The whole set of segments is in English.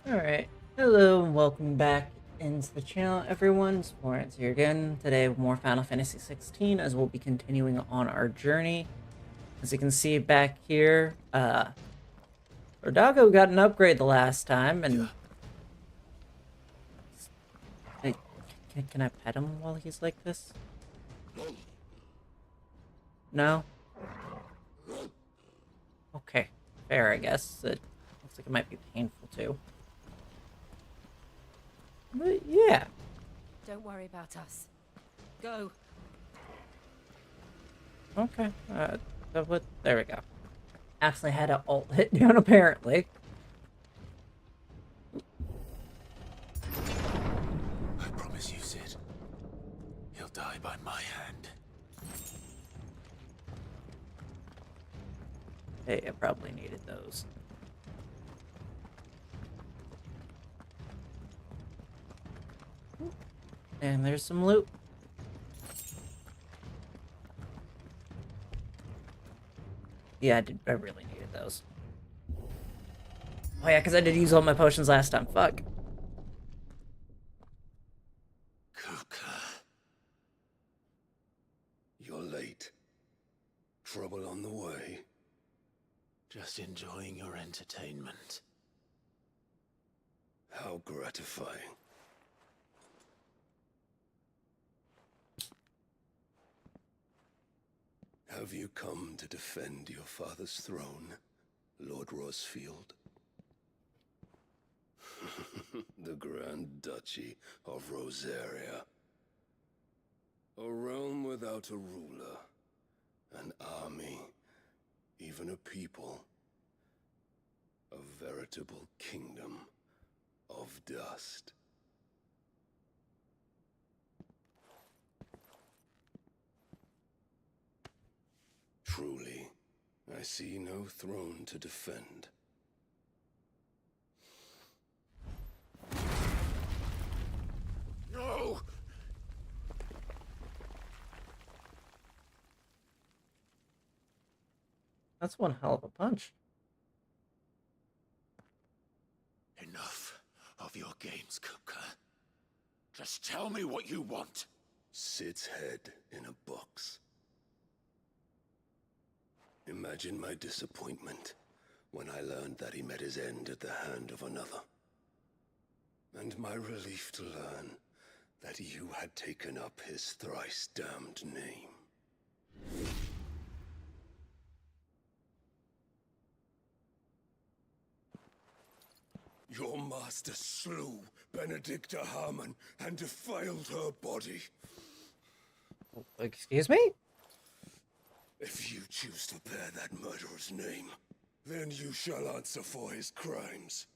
Alright, hello and welcome back into the channel everyone. It's Florence here again. Today with more Final Fantasy XVI as we'll be continuing on our journey. As you can see back here, Rodago got an upgrade the last time and... Hey, can I pet him while he's like this? No? Okay, fair I guess. It looks like it might be painful too. But yeah. Don't worry about us. Go. Okay. There we go. Actually had to alt hit down apparently. I promise you, Sid. He'll die by my hand. Hey, I probably needed those. And there's some loot. Yeah, I really needed those. Oh yeah, because I did use all my potions last time. Fuck. Kuka. You're late. Trouble on the way. Just enjoying your entertainment. How gratifying. Have you come to defend your father's throne, Lord Rosfield? The Grand Duchy of Rosaria. A realm without a ruler, an army, even a people. A veritable kingdom of dust. Truly, I see no throne to defend. No! That's one hell of a punch. Enough of your games, Kuka. Just tell me what you want. Sid's head in a box. Imagine my disappointment when I learned that he met his end at the hand of another. And my relief to learn that you had taken up his thrice-damned name. Your master slew Benedicta Harmon and defiled her body. Excuse me? If you choose to bear that murderer's name, then you shall answer for his crimes.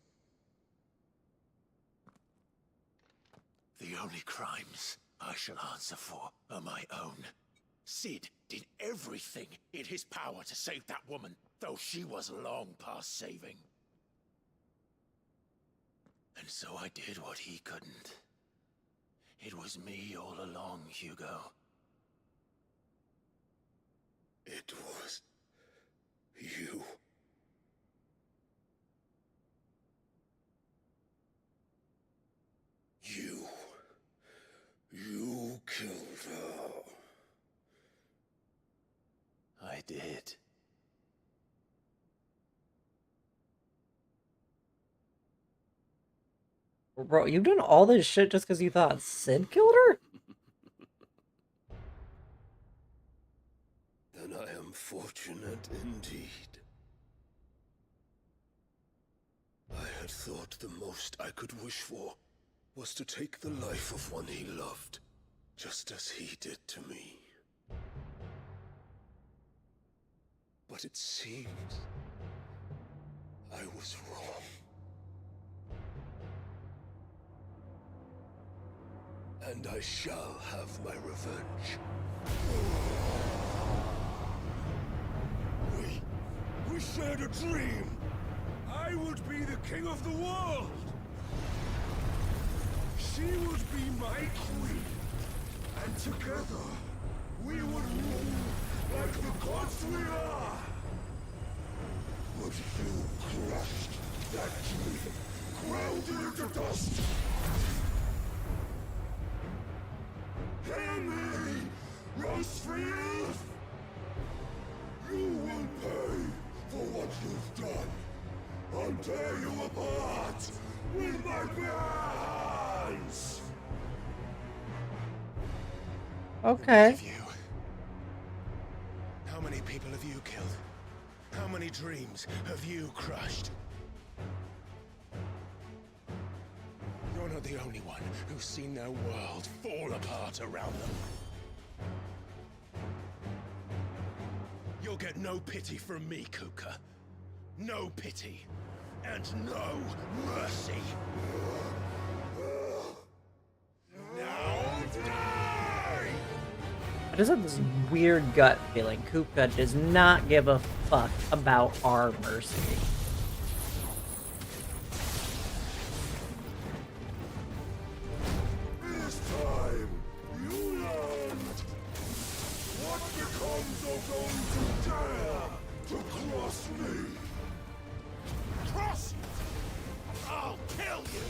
The only crimes I shall answer for are my own. Sid did everything in his power to save that woman, though she was long past saving. And so I did what he couldn't. It was me all along, Hugo. It was you. You killed her. I did. Bro, you've done all this shit just because you thought Sid killed her? Then I am fortunate indeed. I had thought the most I could wish for was to take the life of one he loved, just as he did to me. But it seems I was wrong. And I shall have my revenge. We shared a dream. I would be the king of the world. She would be my queen. And together, we would rule like the gods we are. But you crushed that dream. ground you to dust! Hear me, Rosefield! You will pay for what you've done. I'll tear you apart with my bare hands! Okay. Have you? How many people have you killed? How many dreams have you crushed? You're not the only one who's seen their world fall apart around them. You'll get no pity from me, Kuka. No pity. And no mercy. Now die! I just have this weird gut feeling Kuka does not give a fuck about our mercy. This time, you learned what becomes of those who dare to cross me. Cross you? I'll kill you!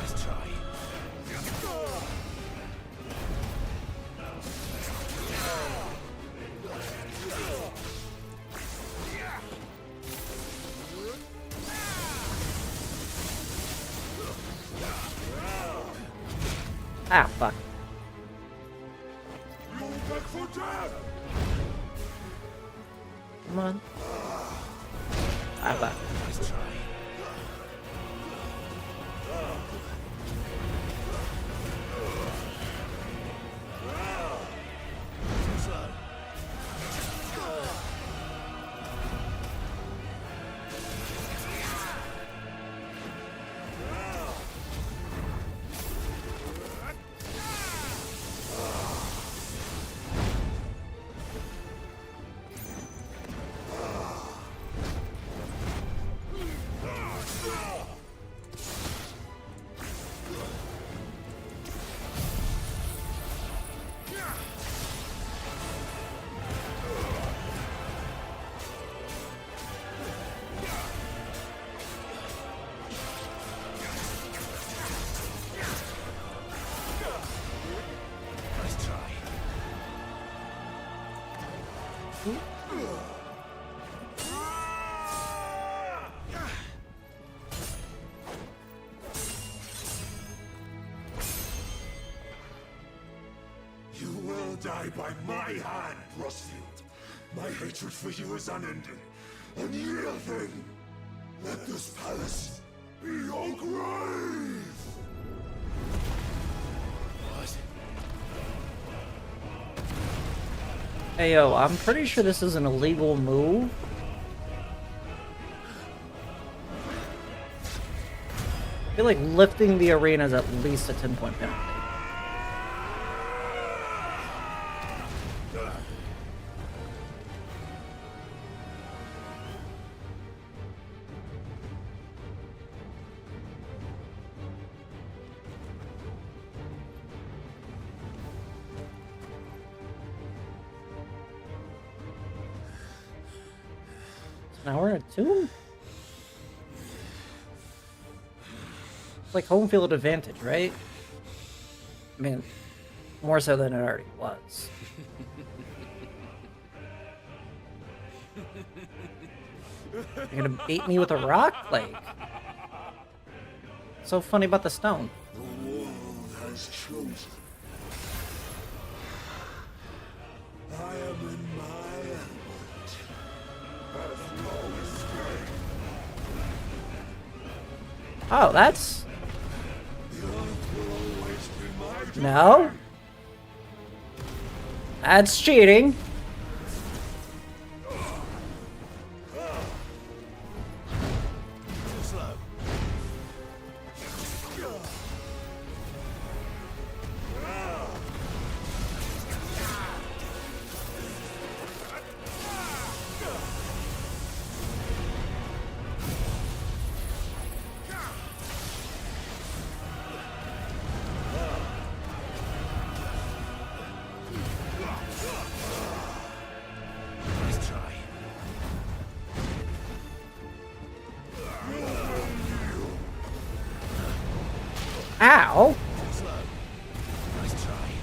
Let's try. Ah, fuck. You're back for death! Come on. Ah, fuck. Let's try. Too slow. Let's try. You will die by my hand, Rosefield. My hatred for you is unending, unyielding. Let this palace be your grave! What? Hey, yo, I'm pretty sure this is an illegal move. I feel like lifting the arena is at least a 10-point penalty. Now we're in a tomb? It's like home field advantage, right? I mean, more so than it already was. You're gonna beat me with a rock? Like, so funny about the stone. The world has chosen. I am in my element. There's no escape. Oh, that's... The earth will always be my No. That's cheating. Too slow. Ow! Nice try.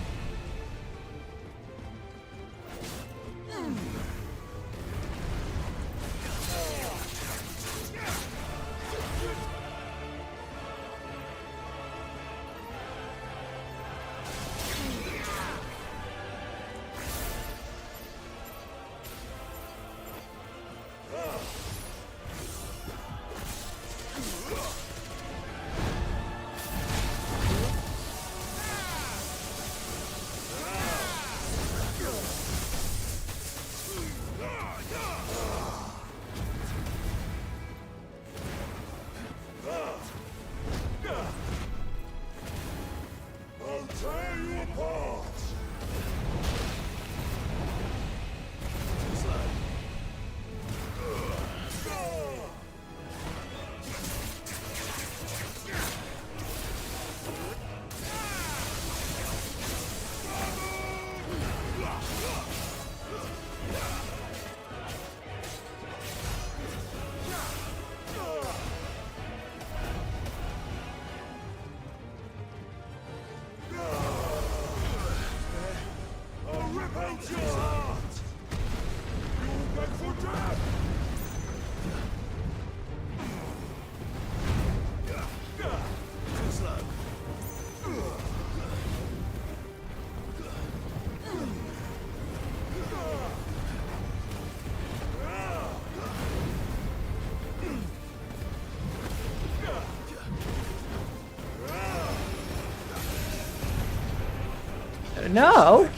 No!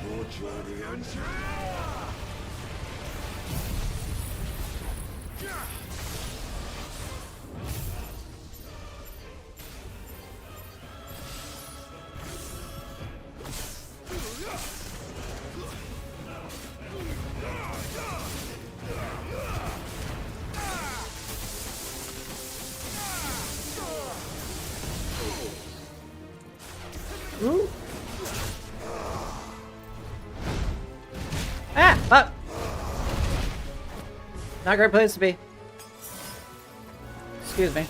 Your journey ends here. Ooh. Ah! Fuck! Not a great place to be. Excuse me.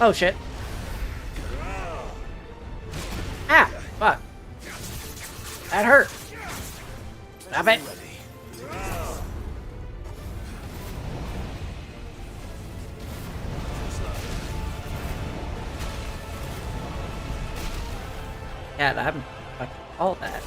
Oh shit. Ah! Fuck. That hurt. Stop it. Yeah, I'm fucking all that.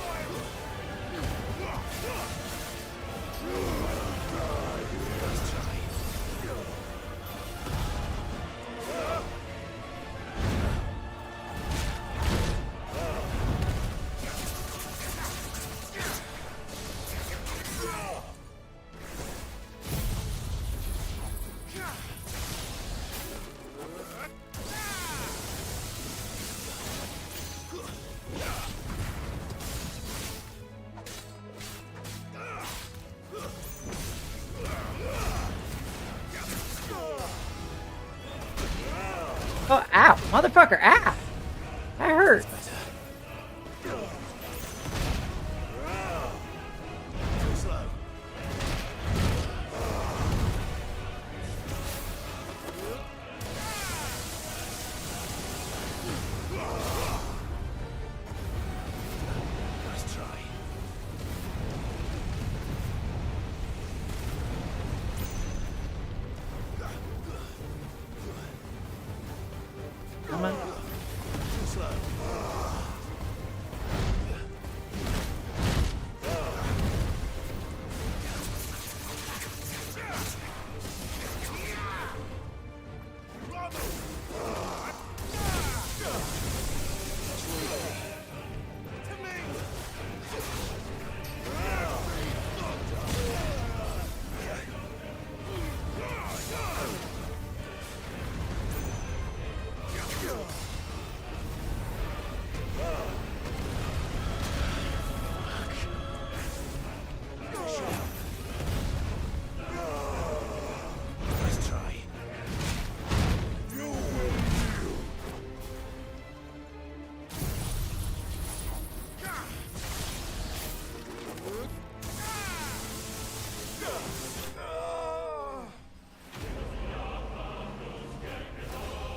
Oh, ow! Motherfucker, ah! That hurt. Come on.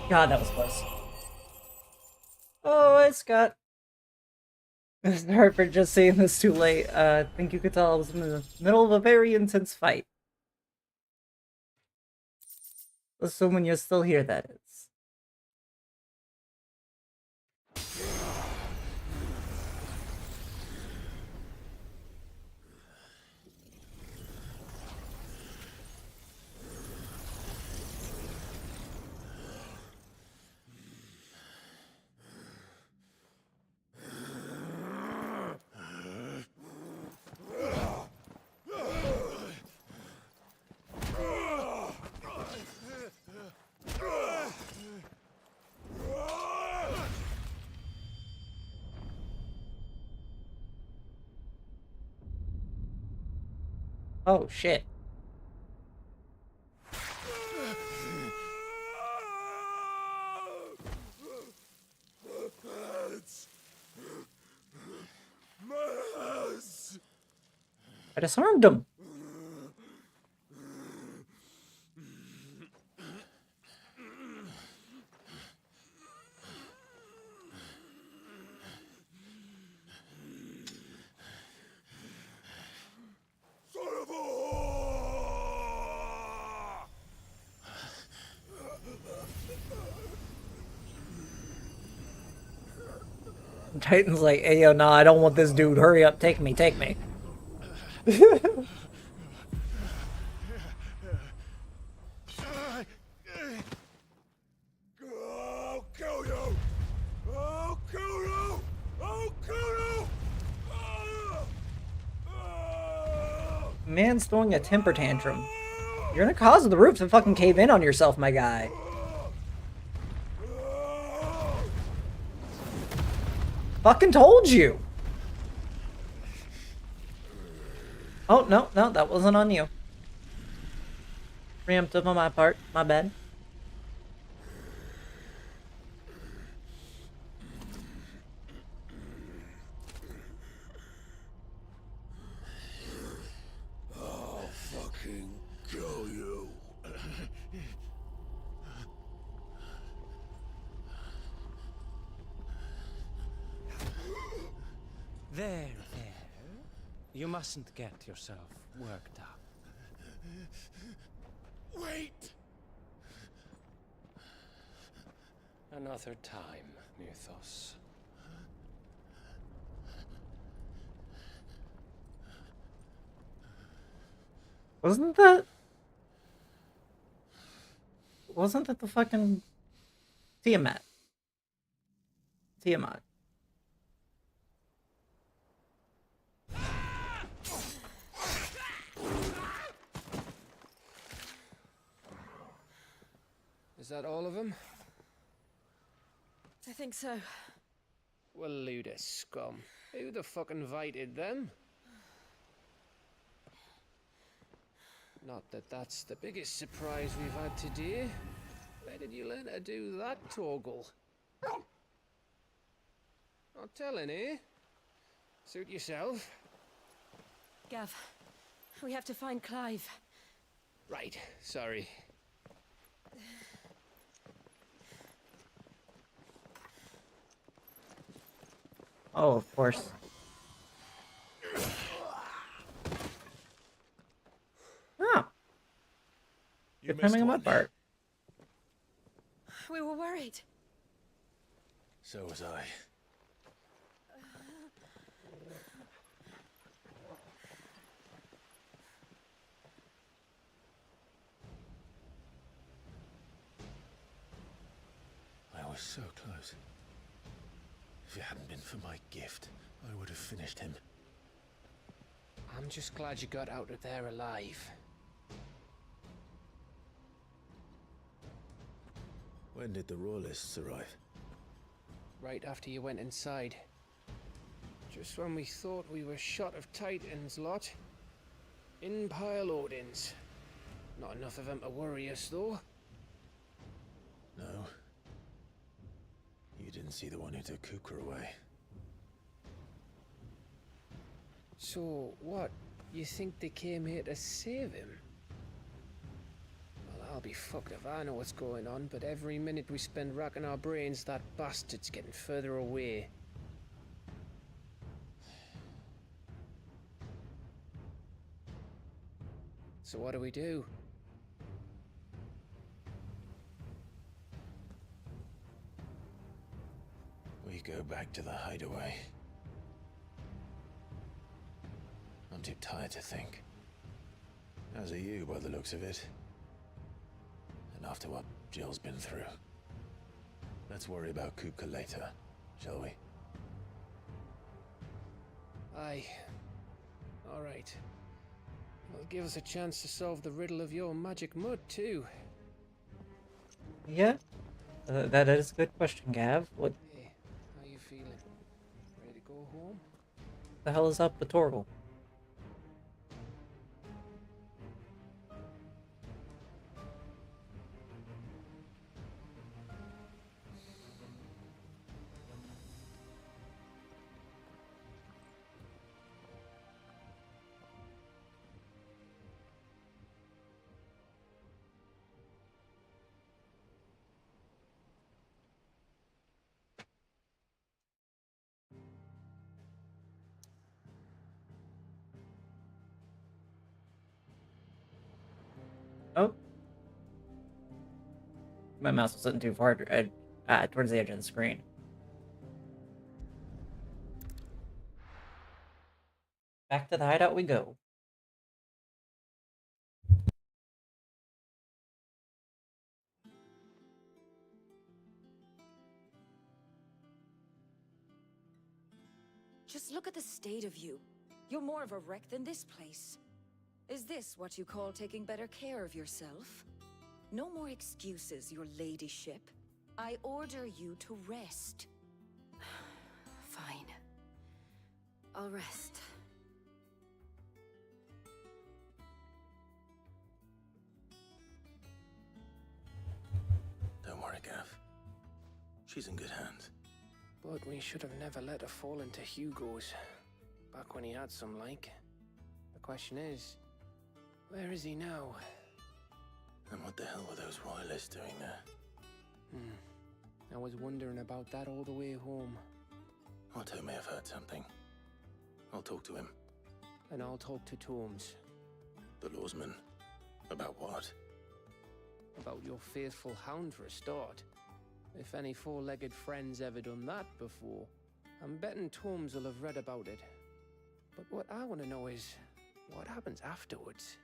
God, that was close. Oh, I Scott. Sorry for just saying this too late. I think you could tell I was in the middle of a very intense fight. Assuming you're still here, that is. Oh, shit. I disarmed him. Titan's like, hey, yo, nah, I don't want this dude. Hurry up, take me, take me. I'll kill you! I'll kill you! I'll kill you! Man's throwing a temper tantrum. You're gonna cause the roof to fucking cave in on yourself, my guy. Fucking told you! Oh, no, no, that wasn't on you. Preemptive on my part, my bad. I'll fucking kill you. There. You mustn't get yourself worked up. Wait! Another time, Mythos. Wasn't that the fucking Tiamat? Tiamat. Is that all of them? I think so. Well, load of scum. Who the fuck invited them? Not that that's the biggest surprise we've had today. Where did you learn to do that, Torgal? Not telling, eh? Suit yourself. Gav, we have to find Clive. Right, sorry. Oh, of course. Oh. Good timing on my part. We were worried. So was I. I was so close. If it hadn't been for my gift, I would have finished him. I'm just glad you got out of there alive. When did the Royalists arrive? Right after you went inside. Just when we thought we were shot of Titans, lot. In pile Odins. Not enough of them to worry us, though. No. You didn't see the one who took Kukra away. So, what? You think they came here to save him? Well, I'll be fucked if I know what's going on, but every minute we spend racking our brains, that bastard's getting further away. So what do we do? We go back to the hideaway. I'm too tired to think. As are you, by the looks of it. And after what Jill's been through. Let's worry about Kupka later, shall we? Aye. All right. Well, give us a chance to solve the riddle of your magic mud, too. Yeah, that is a good question, Gav. What Hey, how you feeling? Ready to go home? the hell is up with Torgal? Oh. My mouse was sitting too far towards the edge of the screen. Back to the hideout we go. Just look at the state of you. You're more of a wreck than this place. Is this what you call taking better care of yourself? No more excuses, your ladyship. I order you to rest. Fine. I'll rest. Don't worry, Gav. She's in good hands. But we should have never let her fall into Hugo's. Back when he had some like. The question is, where is he now? And what the hell were those royalists doing there? I was wondering about that all the way home. Otto may have heard something. I'll talk to him. And I'll talk to Tomes. The lawsman. About what? About your faithful hound for a start. If any four-legged friend's ever done that before, I'm betting Tomes will have read about it. But what I want to know is, what happens afterwards?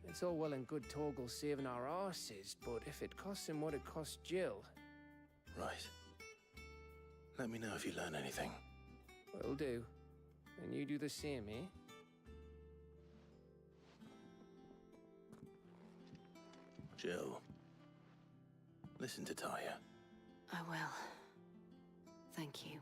It's all well and good Torgal saving our arses, but if it costs him what it cost Jill... Right. Let me know if you learn anything. Will do. And you do the same, eh? Jill. Listen to Talia. I will. Thank you.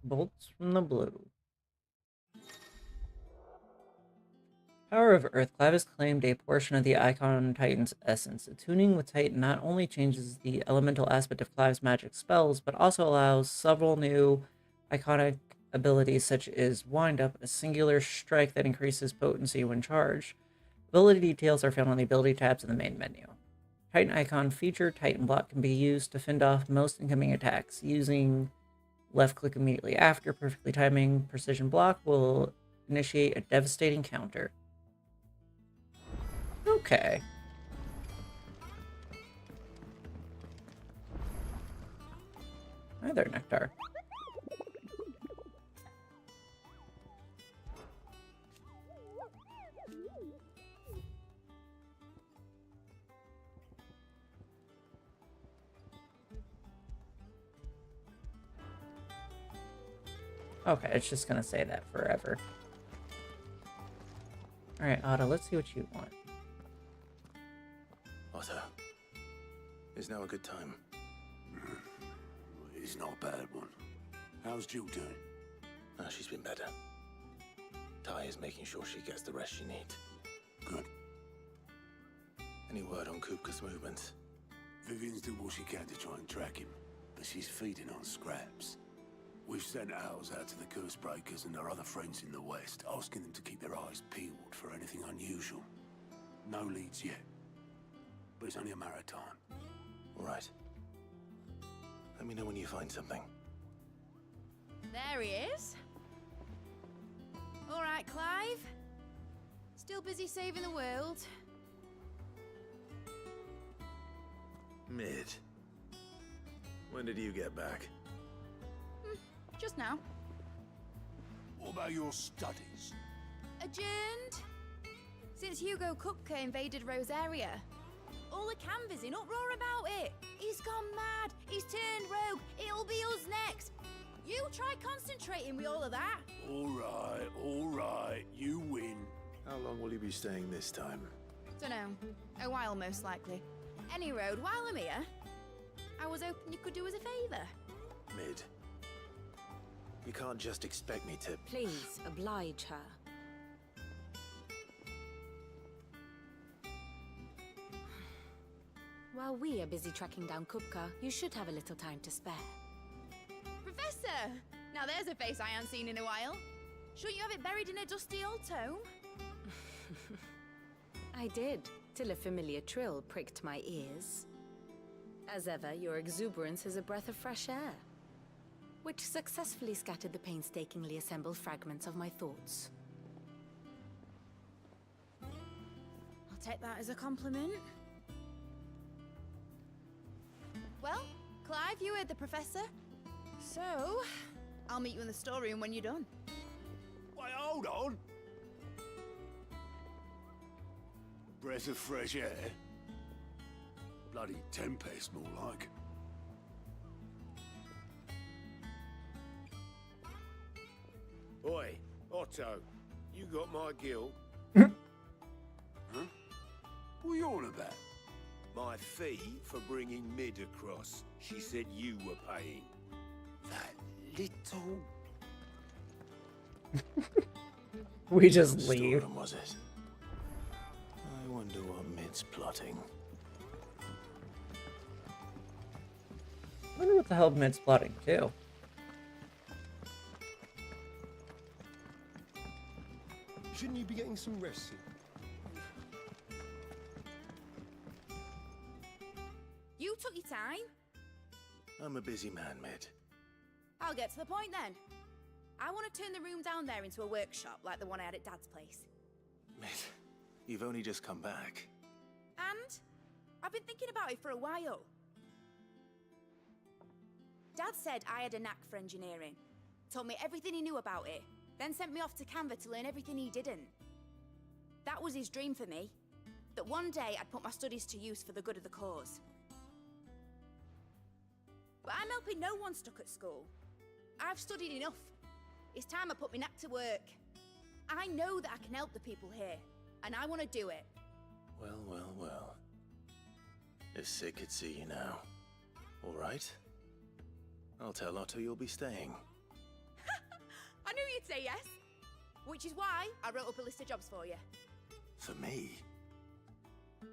Bolts from the blue. Power of Earthclave has claimed a portion of the Icon Titan's essence. Attuning with Titan not only changes the elemental aspect of Clive's magic spells, but also allows several new iconic abilities such as Wind Up, a singular strike that increases potency when charged. Ability details are found on the ability tabs in the main menu. Titan Icon feature Titan Block can be used to fend off most incoming attacks. Using left click immediately after perfectly timing Precision Block will initiate a devastating counter. Okay. Hi there, Nectar. Okay, it's just gonna say that forever. Alright, Otto, let's see what you want. Otto. Is now a good time? It's not a bad one. How's Jill doing? Ah, she's been better. Talia's making sure she gets the rest she needs. Good. Any word on Kupka's movements? Vivian's doing what she can to try and track him, but she's feeding on scraps. We've sent ours out to the Cursebreakers and our other friends in the West, asking them to keep their eyes peeled for anything unusual. No leads yet, but it's only a matter of time. All right. Let me know when you find something. There he is. All right, Clive. Still busy saving the world. Mid. When did you get back? Just now. What about your studies? Adjourned. Since Hugo Kupka invaded Rosaria. All the canvas in uproar about it. He's gone mad. He's turned rogue. It'll be us next. You try concentrating with all of that. All right, you win. How long will you be staying this time? Dunno. A while, most likely. Any road, while I'm here, I was hoping you could do us a favour. Mid. You can't just expect me to... Please, oblige her. While we are busy tracking down Kupka, you should have a little time to spare. Professor! Now there's a face I haven't seen in a while. Shouldn't you have it buried in a dusty old tome? I did, till a familiar trill pricked my ears. As ever, your exuberance is a breath of fresh air, which successfully scattered the painstakingly assembled fragments of my thoughts. I'll take that as a compliment. Well, Clive, you heard the professor. So, I'll meet you in the storeroom when you're done. Wait, hold on. Breath of fresh air? Bloody tempest, more like. Oi, Otto, you got my guilt? Huh? What are you on about? My fee for bringing Mid across. She said you were paying. That little... We just What leave. storeroom was it? I wonder what Mid's plotting. I wonder what the hell Mid's plotting too. Shouldn't you be getting some rest soon? You took your time. I'm a busy man, Mid. I'll get to the point then. I want to turn the room down there into a workshop like the one I had at Dad's place. Mid, you've only just come back. And I've been thinking about it for a while. Dad said I had a knack for engineering. Told me everything he knew about it. Then sent me off to Canva to learn everything he didn't. That was his dream for me. That one day I'd put my studies to use for the good of the cause. But I'm helping no one stuck at school. I've studied enough. It's time I put my knack to work. I know that I can help the people here, and I want to do it. Well, well, well. If Sid could see you now. All right. I'll tell Otto you'll be staying. I knew you'd say yes. Which is why I wrote up a list of jobs for you. For me?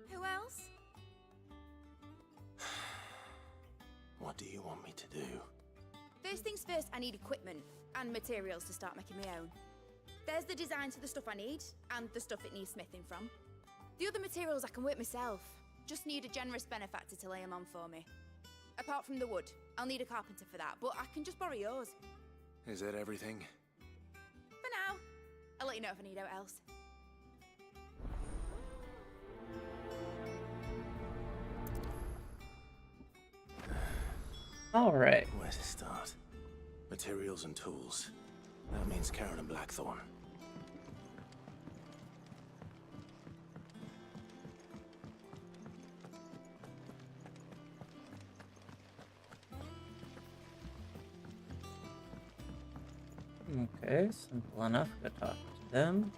Who else? What do you want me to do? First things first, I need equipment and materials to start making my own. There's the designs for the stuff I need, and the stuff it needs smithing from. The other materials I can work myself. Just need a generous benefactor to lay them on for me. Apart from the wood, I'll need a carpenter for that, but I can just borrow yours. Is that everything? For now. I'll let you know if I need out else. Alright. Where to start? Materials and tools. That means Karen and Blackthorn. Okay, simple enough. Go talk to them.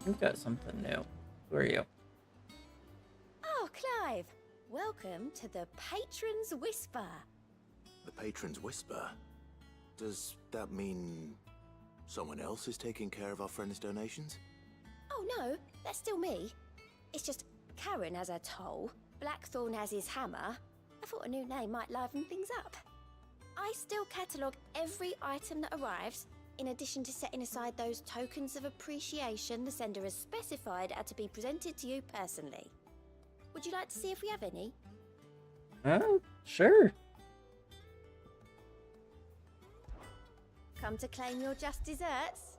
We've got something new. Who are you? Oh, Clive. Welcome to the Patron's Whisper. The Patron's Whisper? Does that mean someone else is taking care of our friend's donations? Oh no, that's still me. It's just Karen has her toll, Blackthorn has his hammer. I thought a new name might liven things up. I still catalogue every item that arrives, in addition to setting aside those tokens of appreciation the sender has specified are to be presented to you personally. Would you like to see if we have any? Sure. Come to claim your just desserts?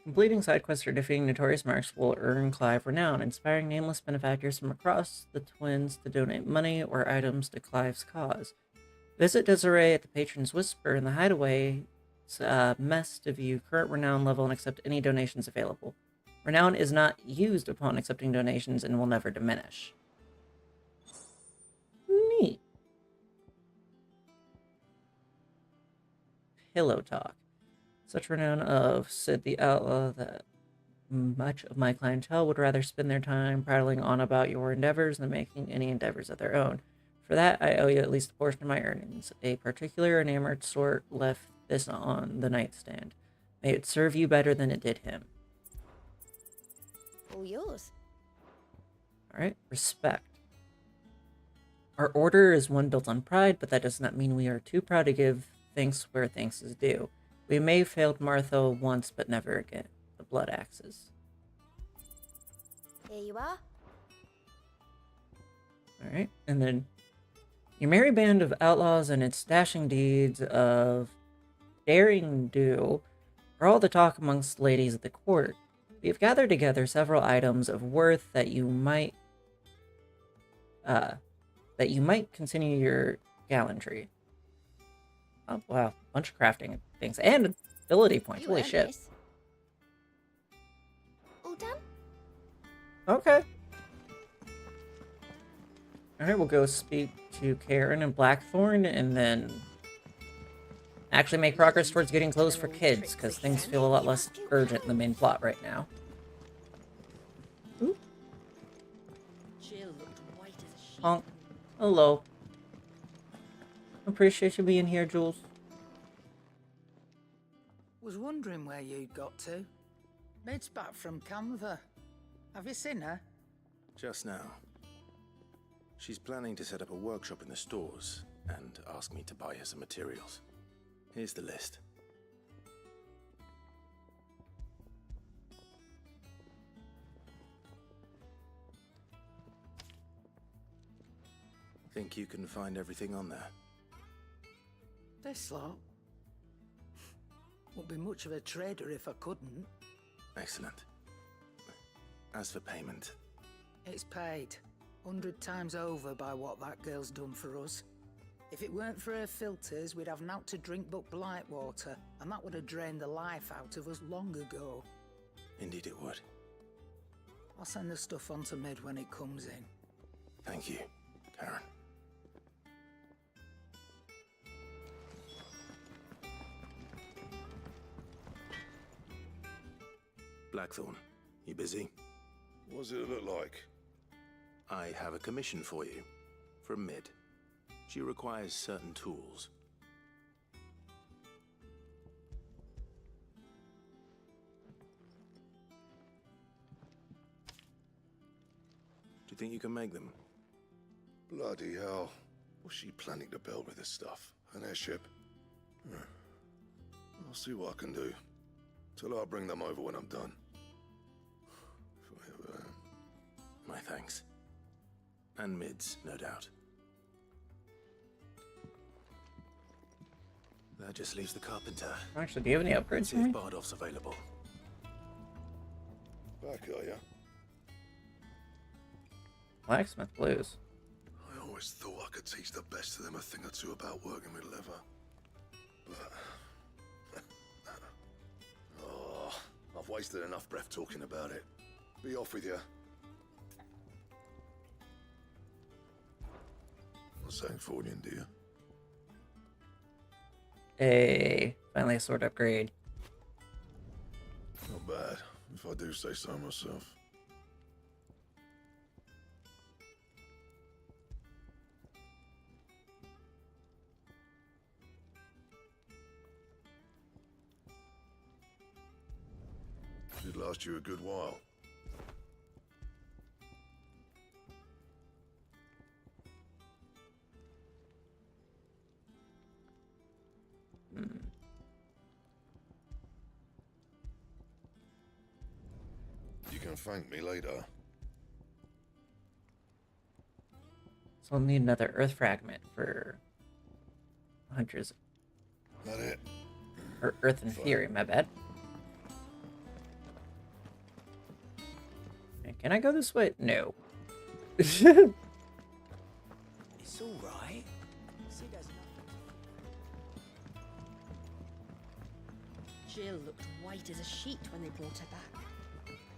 Completing side quests or defeating notorious marks will earn Clive renown, inspiring nameless benefactors from across the Twins to donate money or items to Clive's cause. Visit Desiree at the Patron's Whisper in the Hideaway mess to view current renown level and accept any donations available. Renown is not used upon accepting donations and will never diminish. Neat. Pillow talk. Such renown of Sid the Outlaw that much of my clientele would rather spend their time prattling on about your endeavors than making any endeavors of their own. For that, I owe you at least a portion of my earnings. A particular enamored sort left this on the nightstand. May it serve you better than it did him. All yours. Alright, respect. Our order is one built on pride, but that does not mean we are too proud to give thanks where thanks is due. We may have failed Martha once, but never again. The Blood Axes. Here you are. Alright, and then your merry band of outlaws and its dashing deeds of daring do are all the talk amongst ladies of the court. We have gathered together several items of worth that you might continue your gallantry. Oh wow, bunch of crafting things and ability points. Holy shit. This. All done? Okay. Alright, we'll go speak to Karen and Blackthorn and then actually make progress towards getting clothes for kids, because things feel a lot less urgent in the main plot right now. Ooh. Jill looked white as a sheet. Honk. Hello. Appreciate you being here, Jules. Was wondering where you'd got to. Mid's back from Canva. Have you seen her? Just now. She's planning to set up a workshop in the stores and ask me to buy her some materials. Here's the list. Think you can find everything on there? This lot. Wouldn't be much of a trader if I couldn't. Excellent. As for payment, It's paid 100 times over by what that girl's done for us. If it weren't for her filters, we'd have naught to drink but blight water, and that would have drained the life out of us long ago. indeed it would. I'll send the stuff on to Mid when it comes in. Thank you, Karen. Blackthorn, you busy? What does it look like? I have a commission for you, from Mid. She requires certain tools. Do you think you can make them? Bloody hell. What's she planning to build with this stuff? An airship? I'll see what I can do. Till I'll bring them over when I'm done. My thanks. And Mid's, no doubt. That just leaves the carpenter. Actually, do you have any upgrades See for if me? Bardolph's available. Back, are ya? Blacksmith blues. I always thought I could teach the best of them a thing or two about working with leather. But... oh, I've wasted enough breath talking about it. Be off with you. Not saying Fordian, do you? Hey, finally a sword upgrade. Not bad, if I do say so myself. Should last you a good while. thank me later. So we'll need another earth fragment for Hunter's. That it? Or Earth in Fury, my bad. Can I go this way? No. It's all right. Sid has nothing. Jill looked white as a sheet when they brought her back.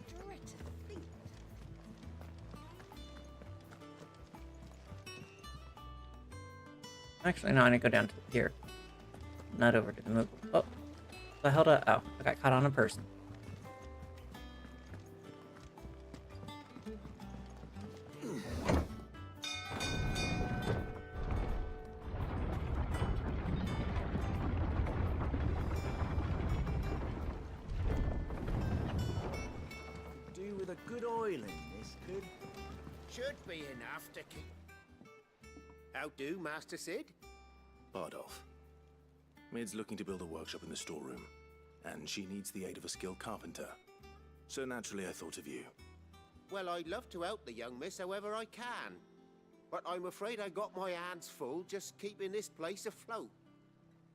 Dread to think. Actually, no, I need to go down to here. Not over to the move. Oh, the hell did I... Oh, I got caught on a person. Do with a good oil in this, could? Should be enough to keep. How do, Master Sid? Bardolph. Mid's looking to build a workshop in the storeroom, and she needs the aid of a skilled carpenter. So naturally I thought of you. Well, I'd love to help the young miss however I can. But I'm afraid I got my hands full just keeping this place afloat.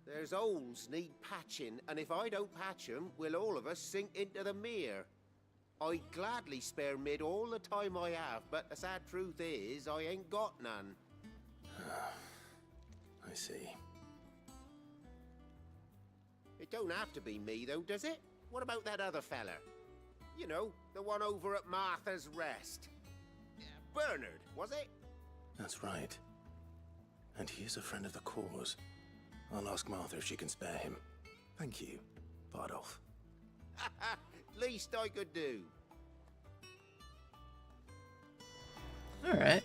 There's holes need patching, and if I don't patch them, we'll all of us sink into the mere. I'd gladly spare Mid all the time I have, but the sad truth is, I ain't got none. I see. It don't have to be me, though, does it? What about that other fella? You know, the one over at Martha's Rest. Bernard, was it? That's right. And he is a friend of the cause. I'll ask Martha if she can spare him. Thank you, Bardolph. Least I could do. Alright.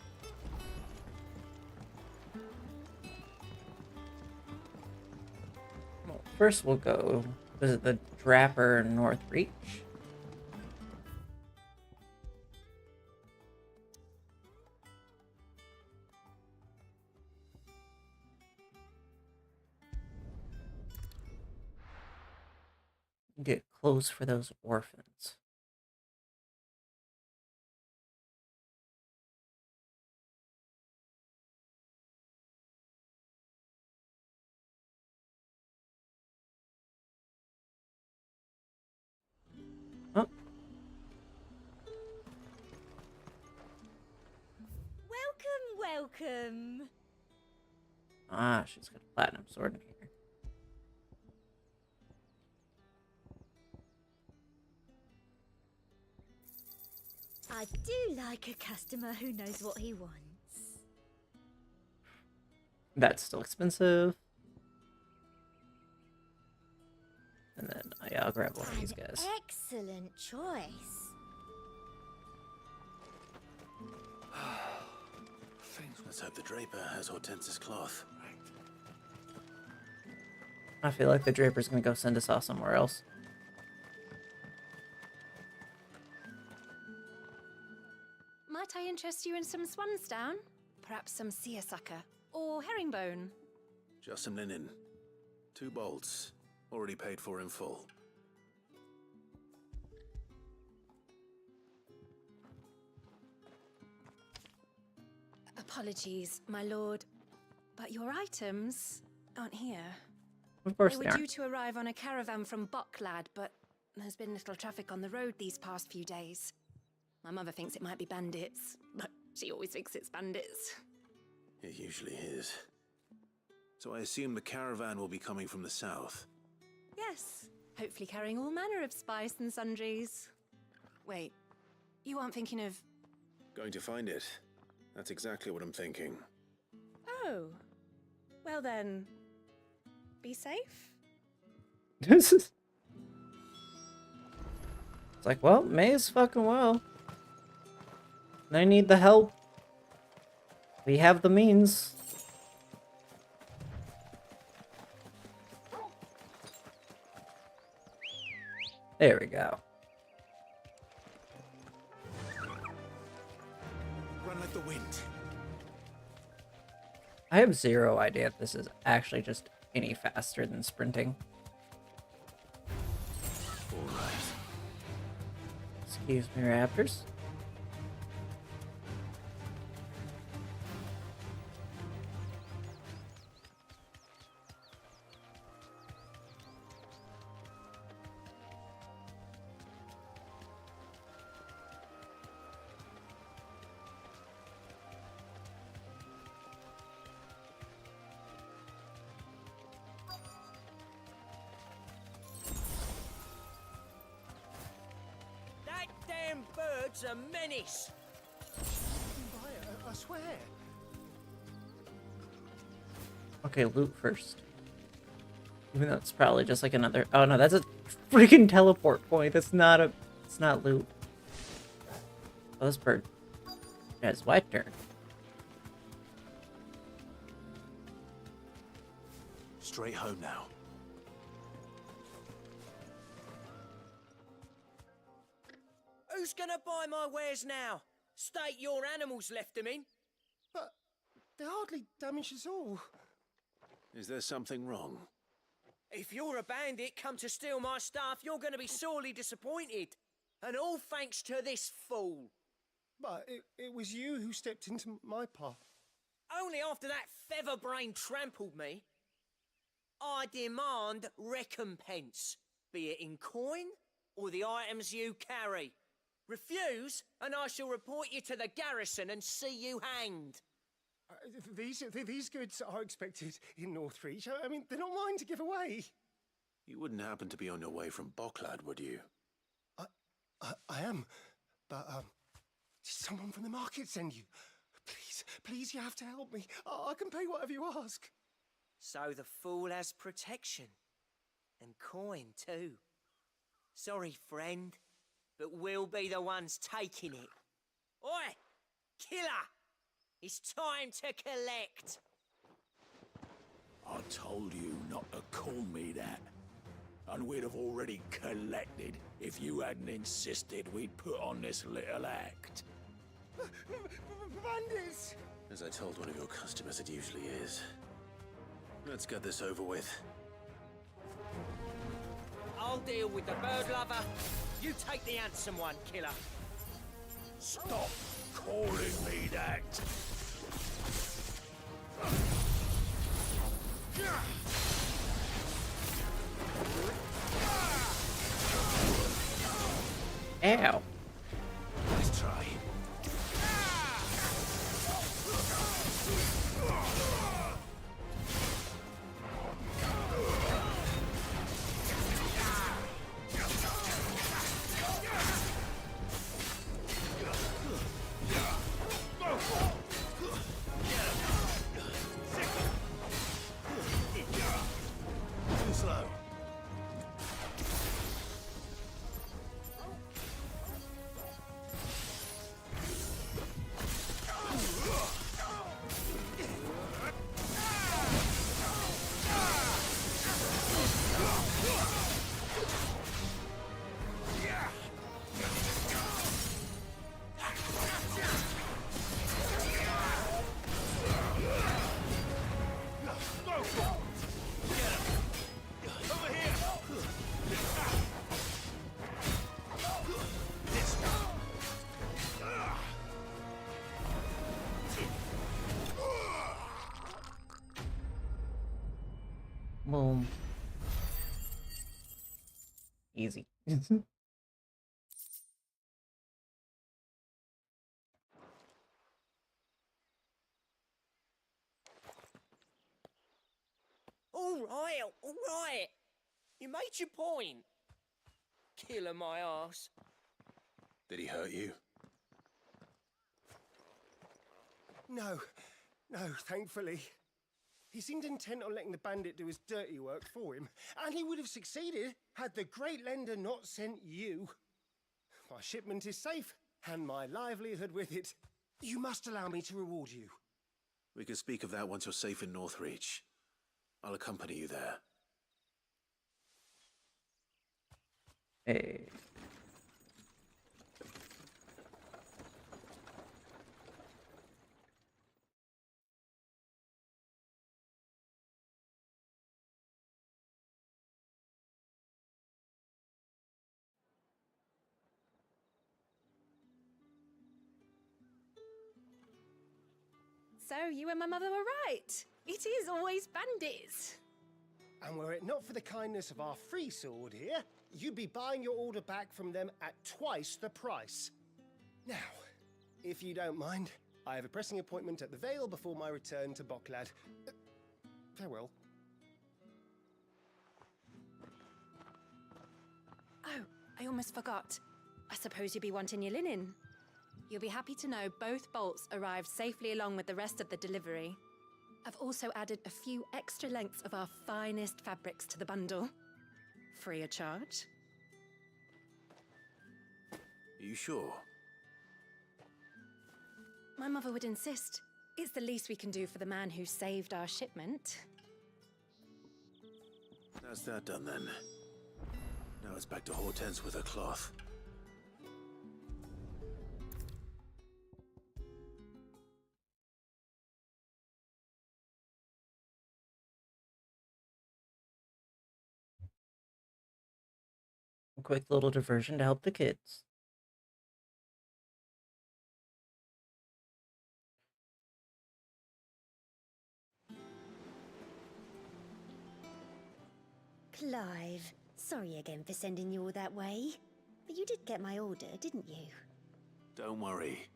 Well, first we'll go visit the Draper North Reach. Get clothes for those orphans. Oh. Welcome. Ah, she's got a platinum sword in here. I do like a customer who knows what he wants. That's still expensive. And then yeah, I'll grab one of these guys. Excellent choice. Let's hope the Draper has Hortense's cloth. I feel like the Draper's gonna go send us off somewhere else. Might I interest you in some swansdown? Perhaps some seersucker or herringbone? Just some linen. 2 bolts. Already paid for in full. Apologies, my lord, but your items aren't here. Of course they they were aren't. due to arrive on a caravan from Bucklad, but there's been little traffic on the road these past few days. My mother thinks it might be bandits, but she always thinks it's bandits. It usually is. So I assume the caravan will be coming from the south. Yes, hopefully carrying all manner of spice and sundries. Wait, you aren't thinking of... Going to find it. That's exactly what I'm thinking. Oh, well then, be safe? This is... It's like, well, may as fucking well. I need the help. We have the means. There we go. Run like the wind. I have zero idea if this is actually just any faster than sprinting. All right. Excuse me, Raptors. That damn bird's a menace. I swear. Okay, loot first. Even though it's probably just like another... Oh no, that's a freaking teleport point. That's not a... It's not loot. Oh, this bird has wife turn. Straight home now. Who's gonna buy my wares now? State your animals left them in. But they hardly damage us all. Is there something wrong? If you're a bandit come to steal my stuff, you're gonna be sorely disappointed. And all thanks to this fool. But it was you who stepped into my path. Only after that featherbrain trampled me. I demand recompense, be it in coin or the items you carry. Refuse, and I shall report you to the garrison and see you hanged. These goods are expected in Northreach. I mean, they're not mine to give away. You wouldn't happen to be on your way from Bocklad, would you? I am, but did someone from the market send you? Please, you have to help me. I can pay whatever you ask. So the fool has protection. And coin, too. Sorry, friend, but we'll be the ones taking it. Oi! Killer! It's time to collect! I told you not to call me that. And we'd have already collected if you hadn't insisted we'd put on this little act. Bandits! As I told one of your customers, it usually is. Let's get this over with. I'll deal with the bird lover. You take the handsome one, killer. Stop calling me that! Ow. Let's try. Too slow. Boom. Easy. All right. You made your point. Killer my ass. Did he hurt you? No, thankfully. He seemed intent on letting the bandit do his dirty work for him, and he would have succeeded had the great lender not sent you. My shipment is safe, and my livelihood with it. You must allow me to reward you. We can speak of that once you're safe in Northreach. I'll accompany you there. Hey. So you and my mother were right. It is always bandits. And were it not for the kindness of our free sword here, you'd be buying your order back from them at twice the price. Now, if you don't mind, I have a pressing appointment at the Vale before my return to Boklad. Farewell. Oh, I almost forgot. I suppose you'll be wanting your linen. You'll be happy to know both bolts arrived safely along with the rest of the delivery. I've also added a few extra lengths of our finest fabrics to the bundle. Free of charge. Are you sure? My mother would insist. It's the least we can do for the man who saved our shipment. That's that done then. Now it's back to Hortense with her cloth. A quick little diversion to help the kids. Clive, sorry again for sending you all that way. But you did get my order, didn't you? Don't worry.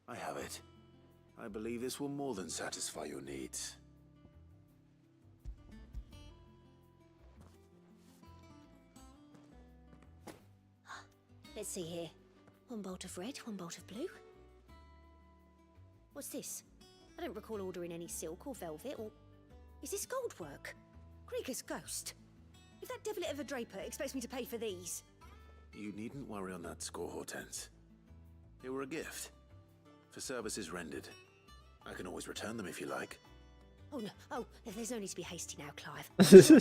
I have it. I believe this will more than satisfy your needs. Let's see here. One bolt of red, one bolt of blue. What's this? I don't recall ordering any silk or velvet, or... Is this gold work? Krieger's ghost. If that devilet of a draper expects me to pay for these... You needn't worry on that score, Hortense. They were a gift. For services rendered. I can always return them if you like. Oh no, oh, there's no need to be hasty now, Clive.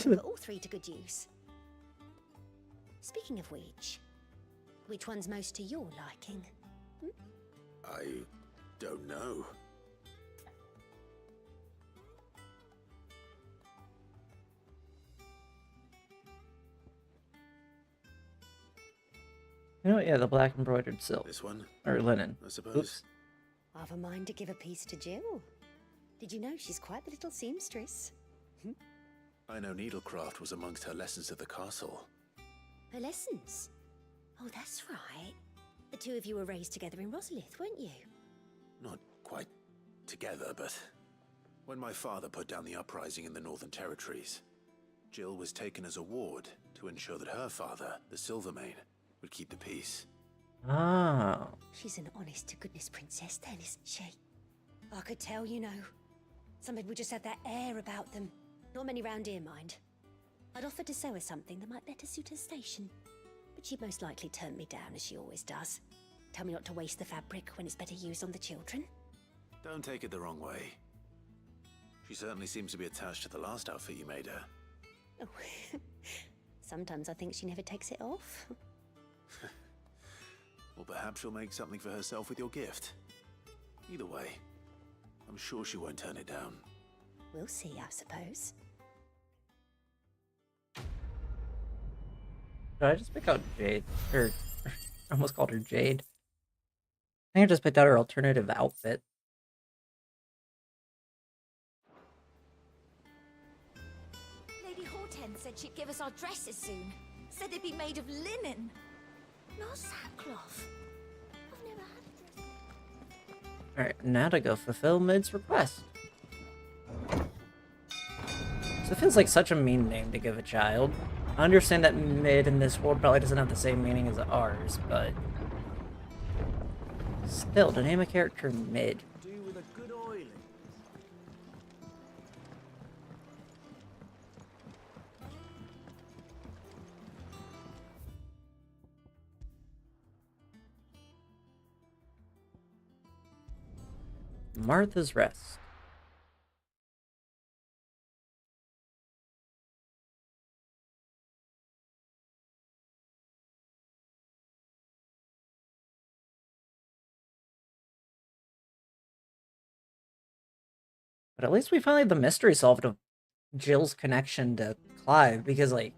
Put all three to good use. Speaking of which one's most to your liking? I don't know. You know, yeah, the black embroidered silk. This one? Or linen. I suppose. Oops. I've a mind to give a piece to Jill. Did you know she's quite the little seamstress? I know needlecraft was amongst her lessons at the castle. Her lessons? Oh, that's right. The two of you were raised together in Rosalith, weren't you? Not quite together, but when my father put down the uprising in the Northern Territories, Jill was taken as a ward to ensure that her father, the Silvermane, would keep the peace. Ah. She's an honest-to-goodness princess then, isn't she? I could tell, you know. Some people just have that air about them. Not many round here, mind. I'd offered to sew her something that might better suit her station. But she'd most likely turn me down, as she always does. Tell me not to waste the fabric when it's better used on the children. Don't take it the wrong way. She certainly seems to be attached to the last outfit you made her. Oh, sometimes I think she never takes it off. Or perhaps she'll make something for herself with your gift. Either way, I'm sure she won't turn it down. We'll see, I suppose. Did I just pick out Jade? Or, I almost called her Jade. I think I just picked out her alternative outfit. Lady Hortense said she'd give us our dresses soon. Said they'd be made of linen. Not sackcloth. I've never had a dress. Alright, now to go fulfill Mid's request. So it feels like such a mean name to give a child. I understand that Mid in this world probably doesn't have the same meaning as ours, but... Still, to name a character Mid. Do with a good oiling. Martha's Rest. But at least we finally had the mystery solved of Jill's connection to Clive, because, like,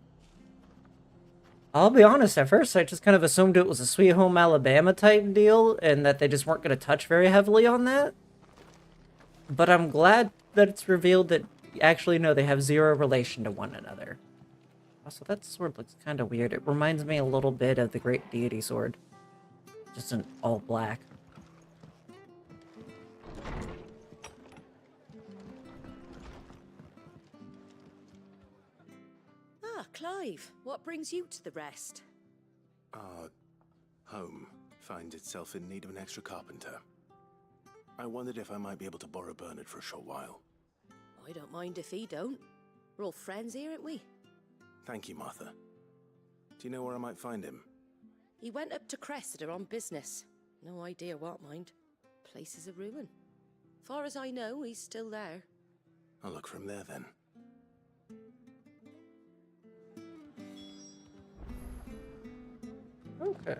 I'll be honest, at first I just kind of assumed it was a Sweet Home Alabama type deal, and that they just weren't going to touch very heavily on that. But I'm glad that it's revealed that actually no, they have zero relation to one another. Also, that sword looks kind of weird. It reminds me a little bit of the Great Deity Sword. Just in all black. Ah, Clive, what brings you to the rest? Our home finds itself in need of an extra carpenter. I wondered if I might be able to borrow Bernard for a short while. I don't mind if he don't. We're all friends here, aren't we? Thank you, Martha. Do you know where I might find him? He went up to Cressida on business. No idea what, mind. Place is a ruin. Far as I know, he's still there. I'll look for him there then. Okay.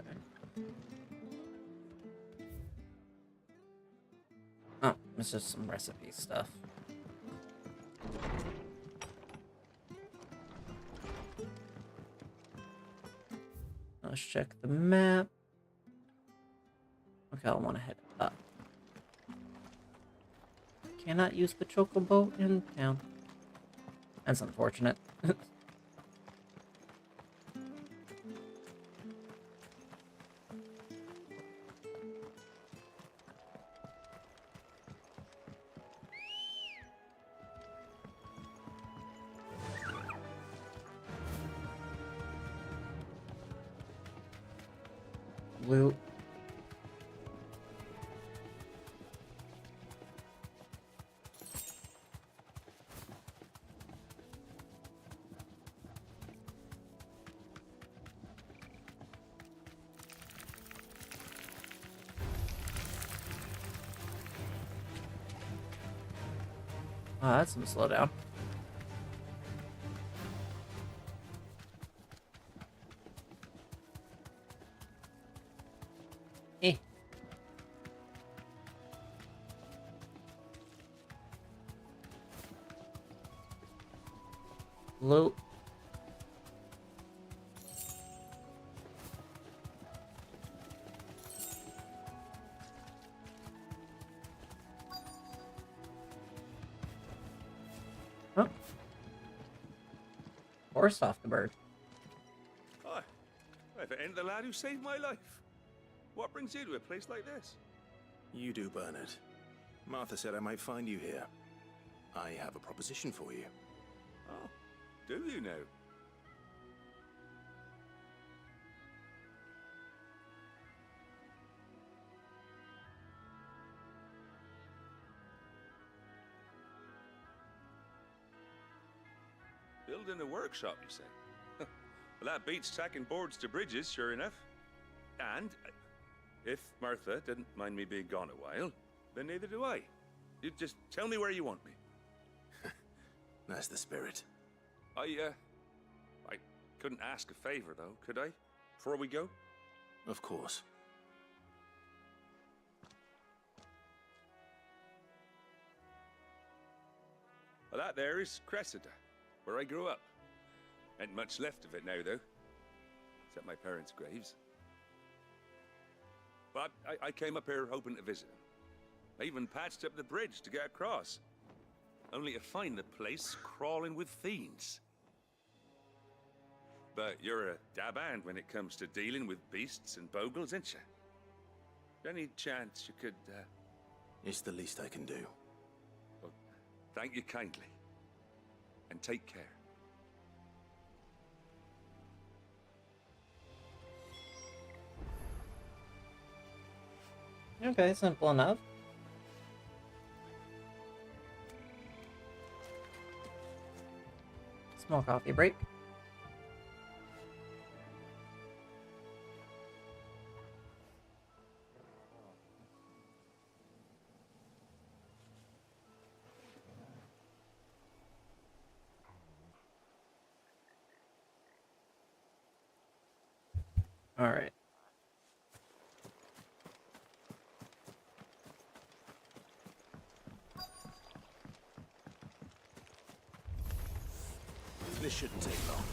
Oh, it's just some recipe stuff. Let's check the map. Okay, I want to head up. Cannot use the chocobo in town. That's unfortunate. Loot. Oh, that's some slowdown. Eh. Loot. Huh? Forced off the bird. Hi. If it ain't the lad who saved my life. What brings you to a place like this? You do, Bernard. Martha said I might find you here. I have a proposition for you. Oh, do you now? Building a workshop, you say? Well, that beats tacking boards to bridges, sure enough. And if Martha didn't mind me being gone a while, then neither do I. You just tell me where you want me. That's the spirit. I couldn't ask a favor, though, could I? Before we go? Of course. Well, that there is Cressida, where I grew up. Ain't much left of it now, though. Except my parents' graves. But I came up here hoping to visit them. I even patched up the bridge to get across. Only to find the place crawling with fiends. But you're a dab hand when it comes to dealing with beasts and bogles, ain't you? Any chance you could, It's the least I can do. Well, thank you kindly. And take care. Okay, simple enough. Small coffee break. All right. This shouldn't take long.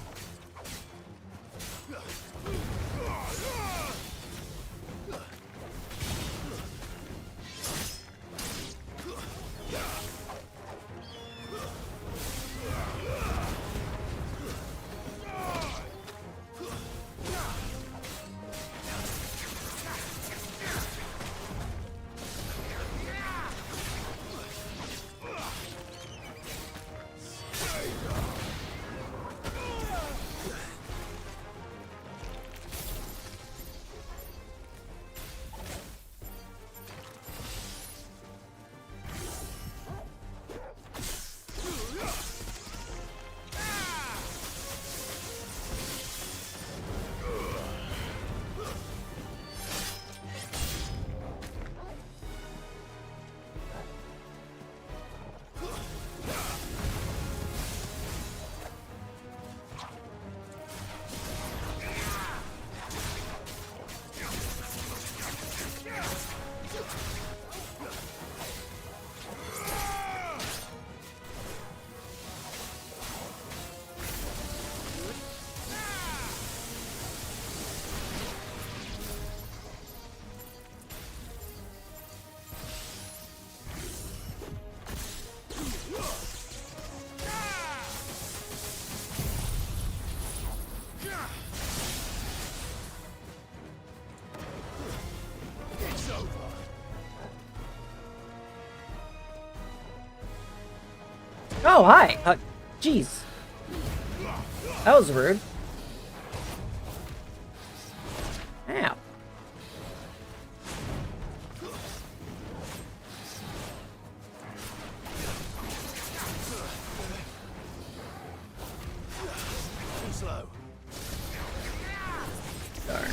Oh, hi! Jeez. That was rude. Ow. Too slow. Darn.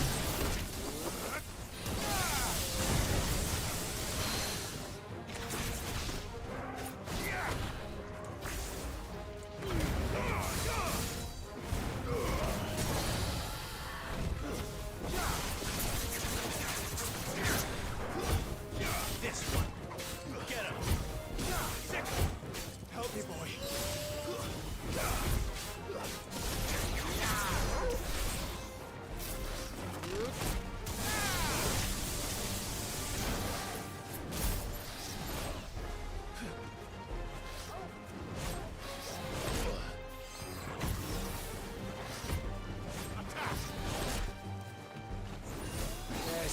This one. Get him. Help me, boy.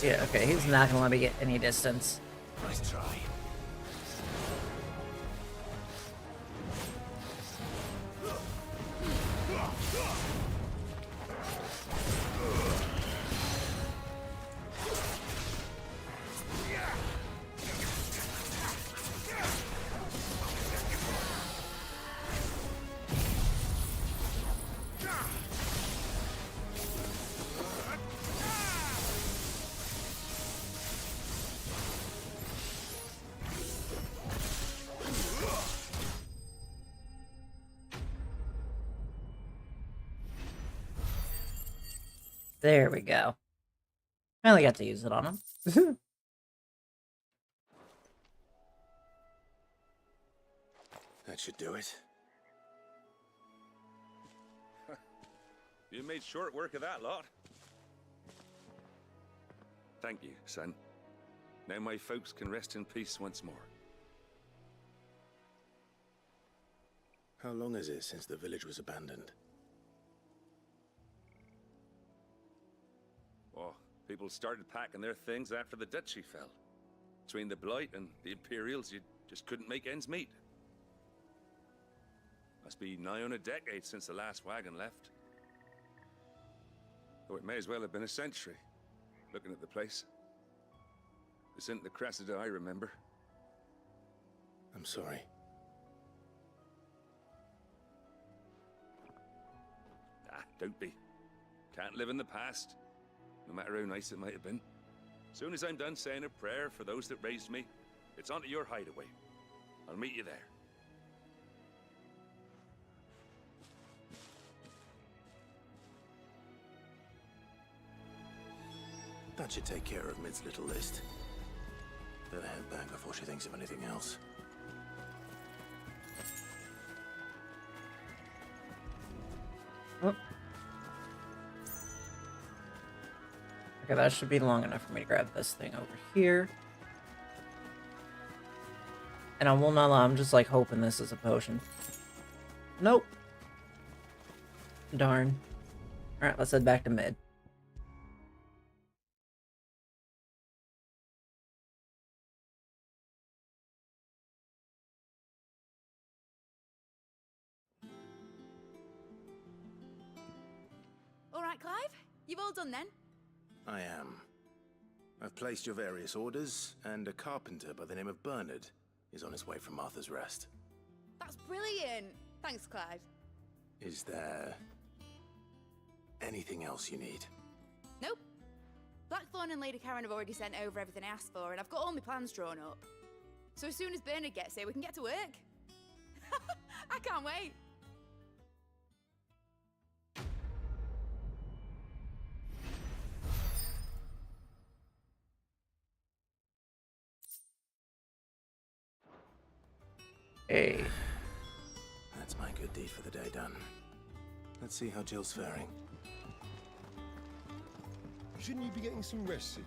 Yeah, okay, he's not gonna let me get any distance. Nice try. There we go. Finally got to use it on him. That should do it. You made short work of that lot. Thank you, son. Now my folks can rest in peace once more. How long is it since the village was abandoned? Oh, people started packing their things after the duchy fell. Between the Blight and the Imperials, you just couldn't make ends meet. Must be nigh on a decade since the last wagon left. Though it may as well have been a century, looking at the place. This isn't the Cressida I remember. I'm sorry. Ah, don't be. Can't live in the past, no matter how nice it might have been. Soon as I'm done saying a prayer for those that raised me, it's onto your hideaway. I'll meet you there. That should take care of Mid's little list. Better head back before she thinks of anything else. Oh. Okay, that should be long enough for me to grab this thing over here. And I will not lie, I'm just like hoping this is a potion. Nope. Darn. Alright, let's head back to mid. All right, Clive? You've all done then? I am. I've placed your various orders, and a carpenter by the name of Bernard is on his way from Martha's Rest. That's brilliant. Thanks, Clive. Is there anything else you need? Nope. Blackthorn and Lady Karen have already sent over everything I asked for, and I've got all my plans drawn up. So as soon as Bernard gets here, we can get to work. I can't wait. Hey. That's my good deed for the day done. Let's see how Jill's faring. Shouldn't you be getting some rest soon?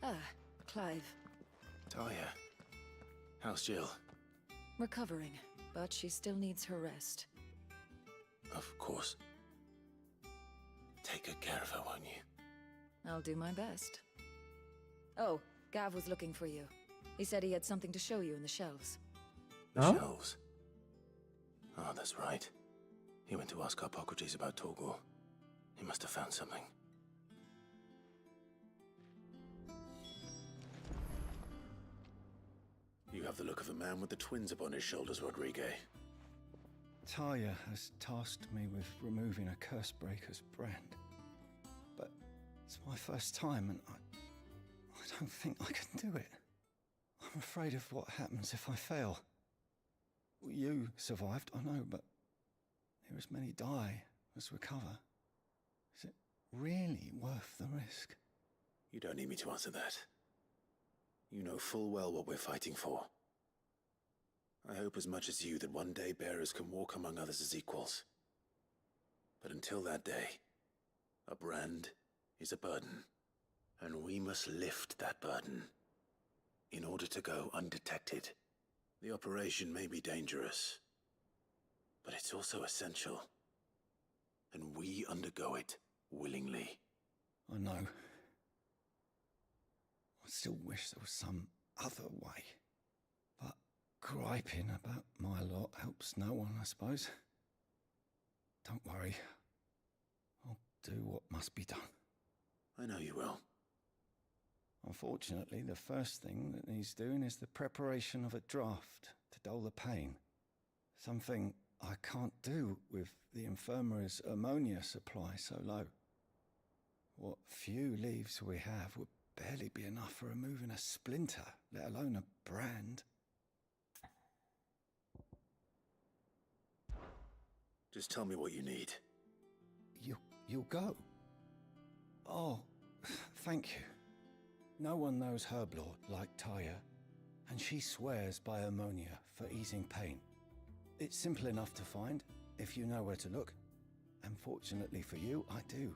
Ah, Clive. Talia, how's Jill? Recovering, but she still needs her rest. Of course. take good care of her, won't you? I'll do my best. Oh, Gav was looking for you. He said he had something to show you in the shelves. The Oh? shelves? Oh, that's right. He went to ask Harpocrates about Torgor. He must have found something. You have the look of a man with the twins upon his shoulders, Rodrigue. Taya has tasked me with removing a Cursebreaker's brand. But it's my first time and I don't think I can do it. I'm afraid of what happens if I fail. You survived, I know, but here as many die as recover. Is it really worth the risk? You don't need me to answer that. You know full well what we're fighting for. I hope as much as you that one day bearers can walk among others as equals. But until that day, a brand is a burden, and we must lift that burden in order to go undetected. The operation may be dangerous, but it's also essential, and we undergo it willingly. I know. I still wish there was some other way. But griping about my lot helps no one, I suppose. Don't worry. I'll do what must be done. I know you will. Unfortunately, the first thing that needs doing is the preparation of a draft to dull the pain. Something I can't do with the infirmary's ammonia supply so low. What few leaves we have would barely be enough for removing a splinter, let alone a brand. Just tell me what you need. You'll go? Oh, thank you. No one knows Herblord like Taya, and she swears by ammonia for easing pain. It's simple enough to find, if you know where to look. And fortunately for you, I do.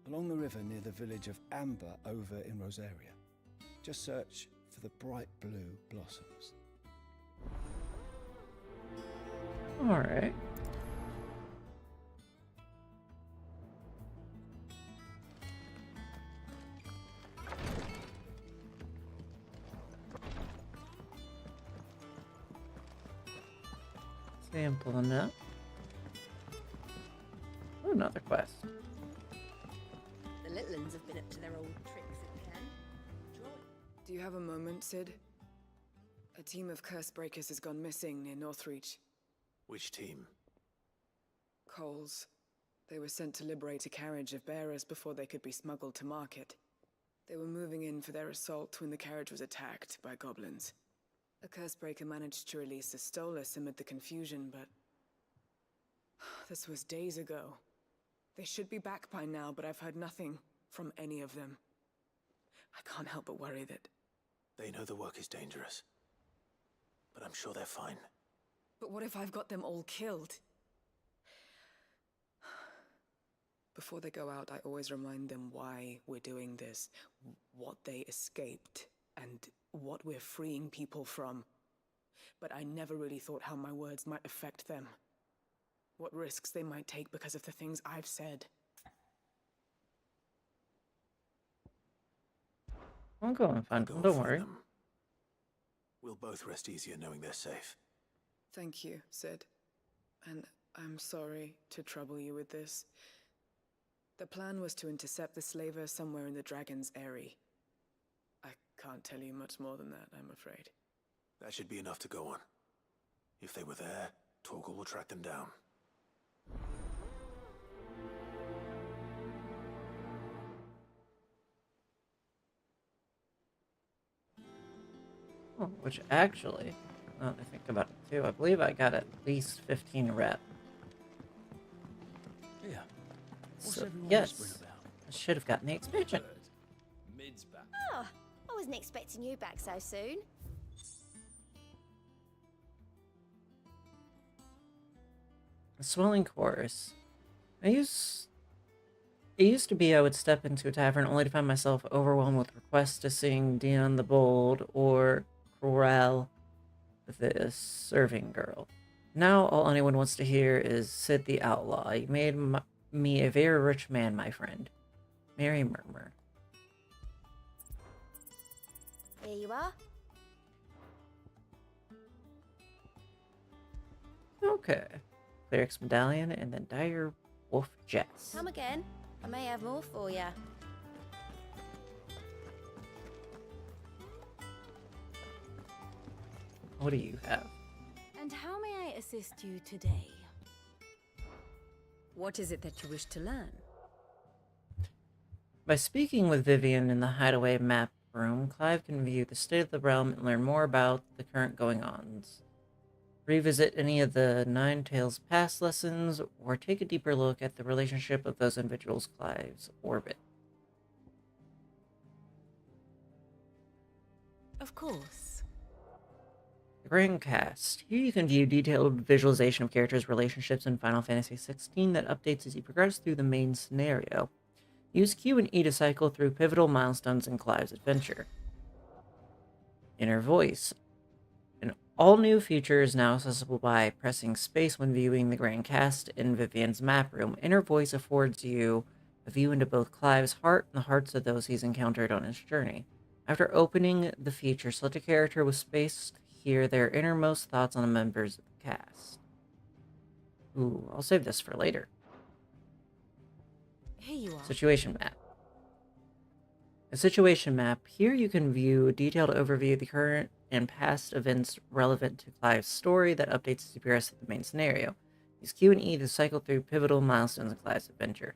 Along the river near the village of Amber over in Rosaria. Just search for the bright blue blossoms. Alright. Sample enough. Oh, another quest. The little uns have been up to their old tricks again. Do you have a moment, Sid? A team of Cursebreakers has gone missing near Northreach. Which team? Coles. They were sent to liberate a carriage of bearers before they could be smuggled to market. They were moving in for their assault when the carriage was attacked by goblins. A Cursebreaker managed to release a Stolas amid the confusion, but this was days ago. They should be back by now, but I've heard nothing from any of them. I can't help but worry that... They know the work is dangerous, but I'm sure they're fine. But what if I've got them all killed? Before they go out, I always remind them why we're doing this, what they escaped, and what we're freeing people from. But I never really thought how my words might affect them. What risks they might take because of the things I've said. I'll go and find them, don't worry. We'll both rest easier knowing they're safe. Thank you, Sid. And I'm sorry to trouble you with this. The plan was to intercept the slaver somewhere in the Dragon's Eyrie. I can't tell you much more than that, I'm afraid. That should be enough to go on. If they were there, Torgal will track them down. Oh, which actually, now that I think about it too, I believe I got at least 15 rep. Yeah. What's So, everyone yes, whispering about? I should have gotten the expansion. Mid's back. Oh, I wasn't expecting you back so soon. A swelling chorus. It used to be I would step into a tavern only to find myself overwhelmed with requests to sing Dion the Bold or Corral the Serving Girl. Now all anyone wants to hear is Sid the Outlaw. You me a very rich man, my friend. Merry murmur. Here you are. Okay. Cleric's medallion and then dire wolf jets. Come again. I may have more for you. What do you have? And how may I assist you today? What is it that you wish to learn? By speaking with Vivian in the hideaway map room, Clive can view the state of the realm and learn more about the current going-ons. Revisit any of the Nine Tails past lessons, or take a deeper look at the relationship of those individuals' Clive's orbit. Of course. The Grand Cast. Here you can view detailed visualization of characters' relationships in Final Fantasy XVI that updates as you progress through the main scenario. Use Q and E to cycle through pivotal milestones in Clive's adventure. Inner Voice. An all-new feature is now accessible by pressing space when viewing the Grand Cast in Vivian's map room. Inner Voice affords you a view into both Clive's heart and the hearts of those he's encountered on his journey. After opening the feature, select a character with space to hear their innermost thoughts on the members of the cast. Ooh, I'll save this for later. Here you are. Situation map. A situation map. Here you can view a detailed overview of the current and past events relevant to Clive's story that updates as you progress through the main scenario. Use Q and E to cycle through pivotal milestones in Clive's adventure.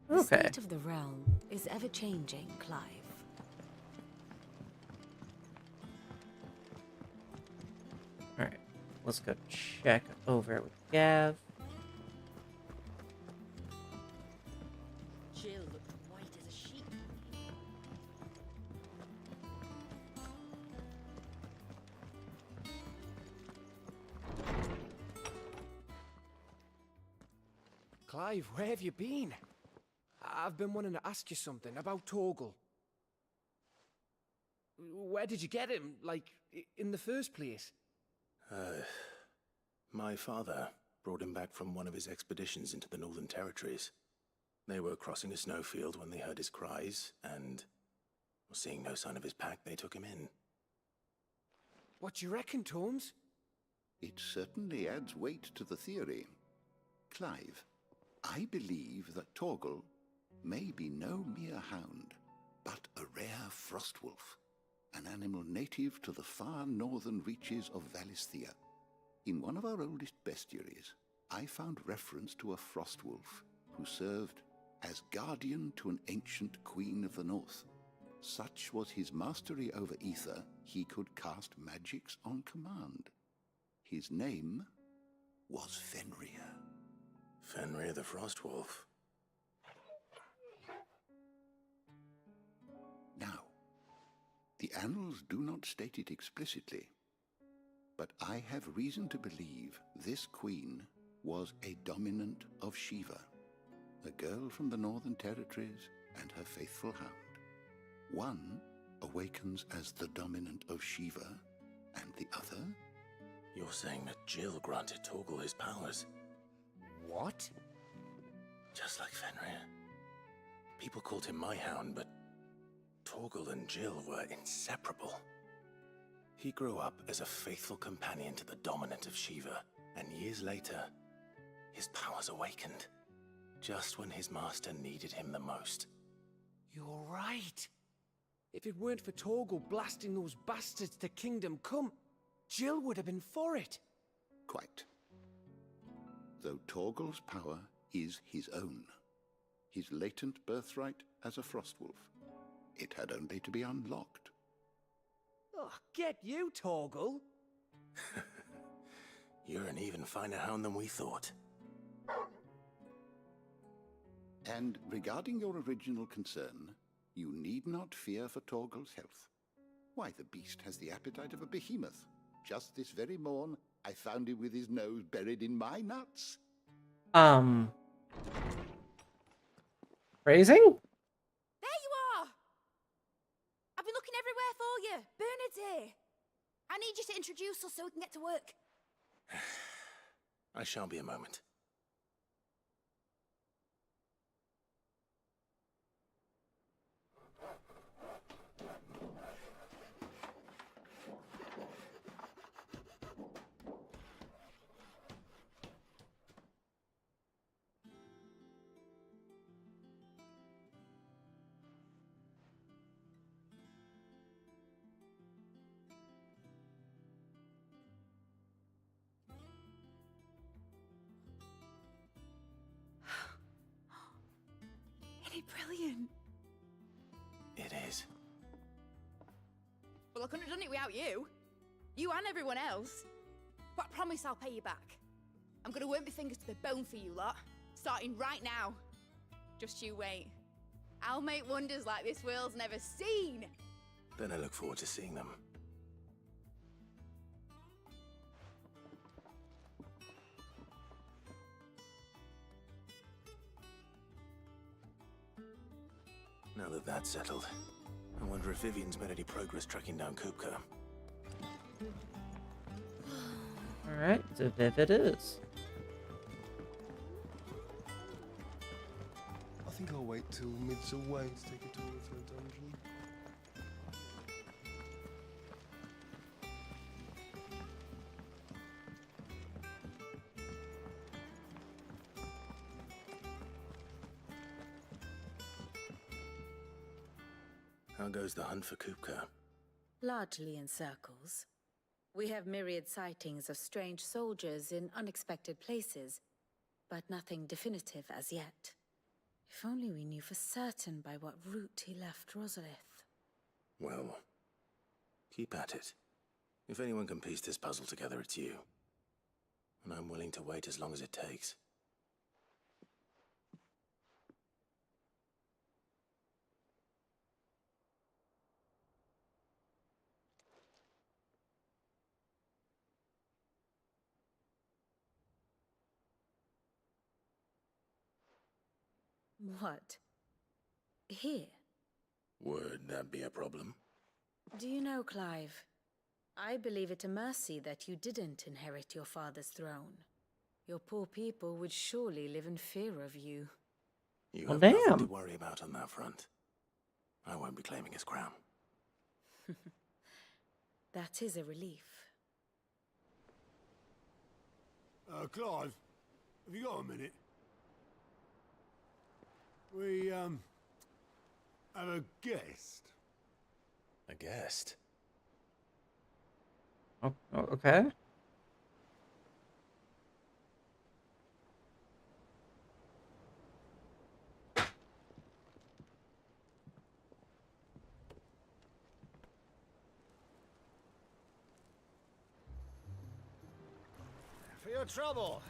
The Okay. state of the realm is ever-changing, Clive. Alright, let's go check over with Gav. Jill looked white as a sheet. Clive, where have you been? I've been wanting to ask you something about Torgal. Where did you get him, like, in the first place? My father brought him back from one of his expeditions into the Northern Territories. They were crossing a snowfield when they heard his cries, and seeing no sign of his pack, they took him in. What do you reckon, Tomes? It certainly adds weight to the theory. Clive, I believe that Torgal may be no mere hound, but a rare frostwolf, an animal native to the far northern reaches of Valisthea. In one of our oldest bestiaries, I found reference to a frostwolf who served as guardian to an ancient queen of the north. Such was his mastery over ether, he could cast magics on command. His name was Fenrir. Fenrir the Frostwolf. Now, the annals do not state it explicitly, but I have reason to believe this queen was a dominant of Shiva, a girl from the Northern Territories and her faithful hound. One awakens as the dominant of Shiva, and the other... You're saying that Jill granted Torgal his powers? What? Just like Fenrir. People called him my hound, but Torgal and Jill were inseparable. He grew up as a faithful companion to the dominant of Shiva, and years later, his powers awakened, just when his master needed him the most. You're right. If it weren't for Torgal blasting those bastards to Kingdom Come, Jill would have been for it. Quite. Though Torgal's power is his own, his latent birthright as a frostwolf. It had only to be unlocked. Oh, get you, Torgal. You're an even finer hound than we thought. And regarding your original concern, you need not fear for Torgal's health. Why, the beast has the appetite of a behemoth. Just this very morn, I found him with his nose buried in my nuts. Phrasing? There you are! I've been looking everywhere for you. Bernard's here. I need you to introduce us so we can get to work. I shall be a moment. I couldn't have done it without you. You and everyone else. But I promise I'll pay you back. I'm gonna work my fingers to the bone for you lot, starting right now. Just you wait. I'll make wonders like this world's never seen. Then I look forward to seeing them. Now that that's settled, I wonder if Vivian's made any progress tracking down Kupka. Alright, so Viv it is. I think I'll wait till mid's away to take a tour of her dungeon. How goes the hunt for Kupka? Largely in circles. We have myriad sightings of strange soldiers in unexpected places, but nothing definitive as yet. If only we knew for certain by what route he left Rosalith. Well, keep at it. If anyone can piece this puzzle together, it's you. And I'm willing to wait as long as it takes. What? Here? Would that be a problem? Do you know, Clive? I believe it a mercy that you didn't inherit your father's throne. Your poor people would surely live in fear of you. You Well, have nothing damn. to worry about on that front. I won't be claiming his crown. That is a relief. Clive, have you got a minute? We, have a guest. A guest? Oh, okay. For your trouble.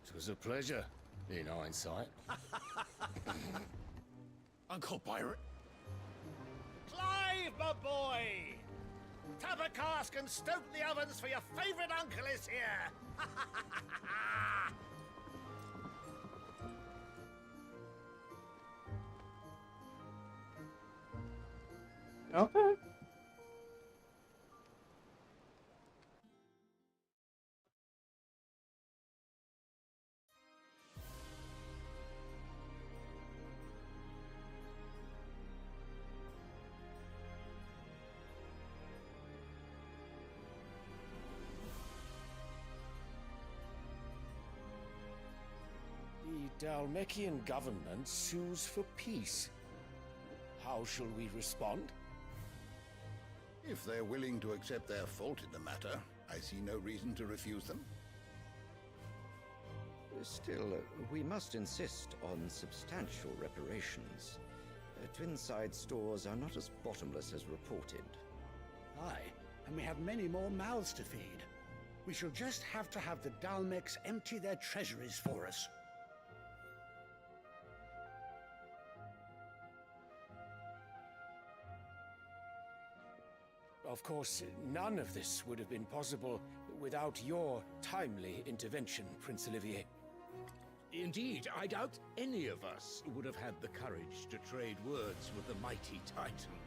It was a pleasure, in hindsight. Uncle Pirate. Clive, my boy! Tap a cask and stoke the ovens for your favorite uncle is here! Okay. The Dalmekian government sues for peace. How shall we respond? If they're willing to accept their fault in the matter, I see no reason to refuse them. Still, we must insist on substantial reparations. Twinside stores are not as bottomless as reported. Aye, and we have many more mouths to feed. We shall just have to have the Dalmecs empty their treasuries for us. Of course, none of this would have been possible without your timely intervention, Prince Olivier. Indeed, I doubt any of us would have had the courage to trade words with the mighty Titan,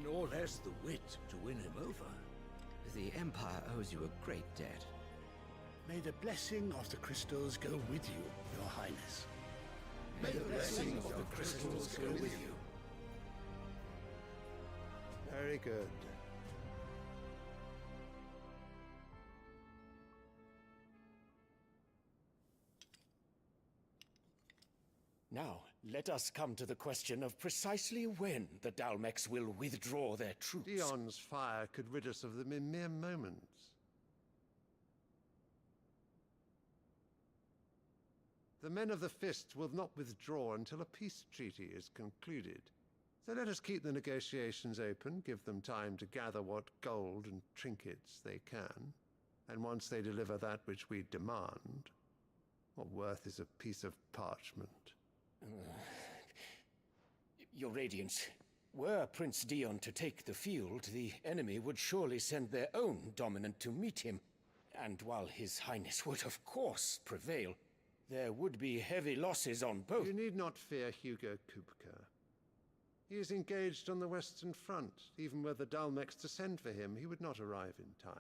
nor less the wit to win him over. The Empire owes you a great debt. May the blessing of the crystals go with you, Your Highness. May the blessing of the crystals go with you. Very good. Now, let us come to the question of precisely when the Dalmecs will withdraw their troops. Dion's fire could rid us of them in mere moments. The men of the Fist will not withdraw until a peace treaty is concluded. So let us keep the negotiations open, give them time to gather what gold and trinkets they can, and once they deliver that which we demand, what worth is a piece of parchment? Your Radiance, were Prince Dion to take the field, the enemy would surely send their own dominant to meet him. And while His Highness would of course prevail, there would be heavy losses on both. You need not fear Hugo Kupka. He is engaged on the Western Front. Even were the Dalmex to send for him, he would not arrive in time.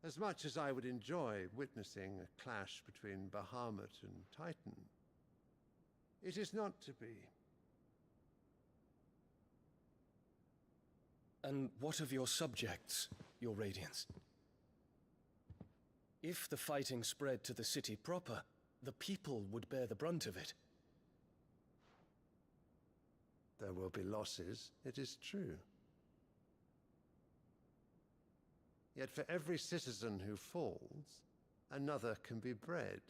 As much as I would enjoy witnessing a clash between Bahamut and Titan, it is not to be. And what of your subjects, Your Radiance? If the fighting spread to the city proper, the people would bear the brunt of it. There will be losses, it is true. Yet for every citizen who falls, another can be bred.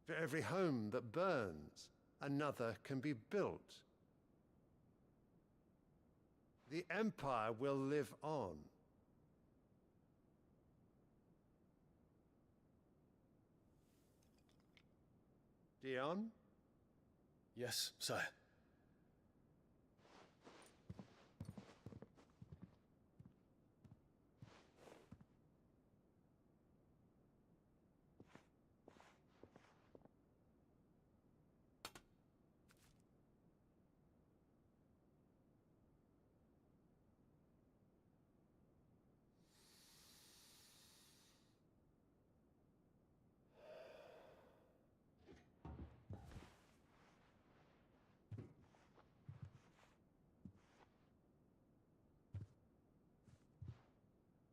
For every home that burns, another can be built. The Empire will live on. Dion? Yes, sire.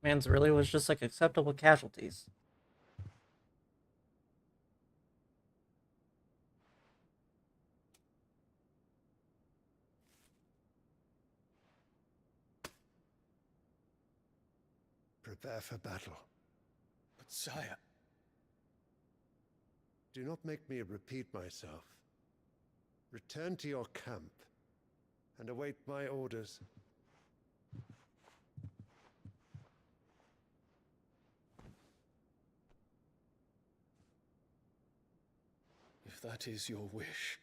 Man's really was just like acceptable casualties. Prepare for battle. But sire... Do not make me repeat myself. Return to your camp and await my orders. If that is your wish,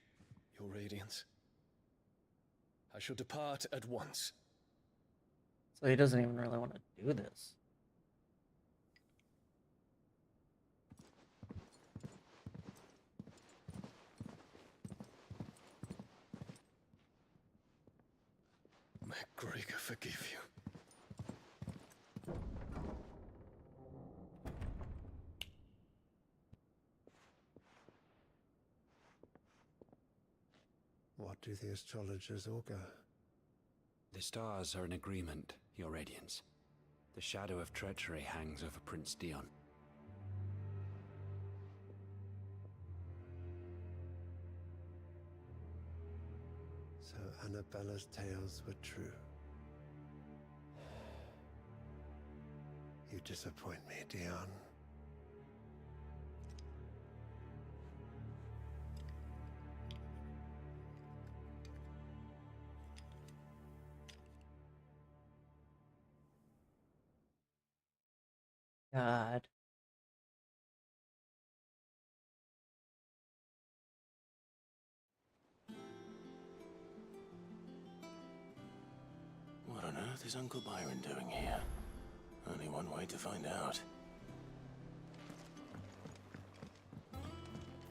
Your Radiance, I shall depart at once. So he doesn't even really want to do this. MacGregor forgive you. What do the astrologers augur? The stars are in agreement, Your Radiance. The shadow of treachery hangs over Prince Dion. So Annabella's tales were true. You disappoint me, Dion. God. What on earth is Uncle Byron doing here? Only one way to find out.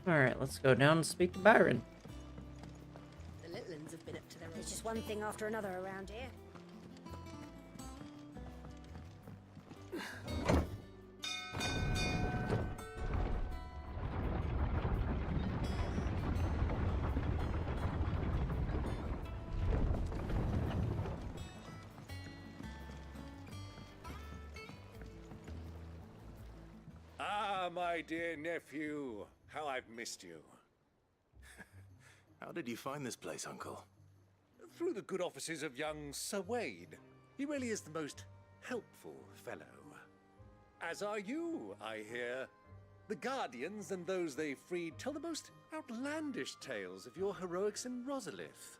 Alright, let's go down and speak to Byron. The little uns have been up to their... There's just one thing after another around here. Ah, my dear nephew, how I've missed you. How did you find this place, Uncle? Through the good offices of young Sir Wade. He really is the most helpful fellow. As are you, I hear. The Guardians and those they freed tell the most outlandish tales of your heroics in Rosalith.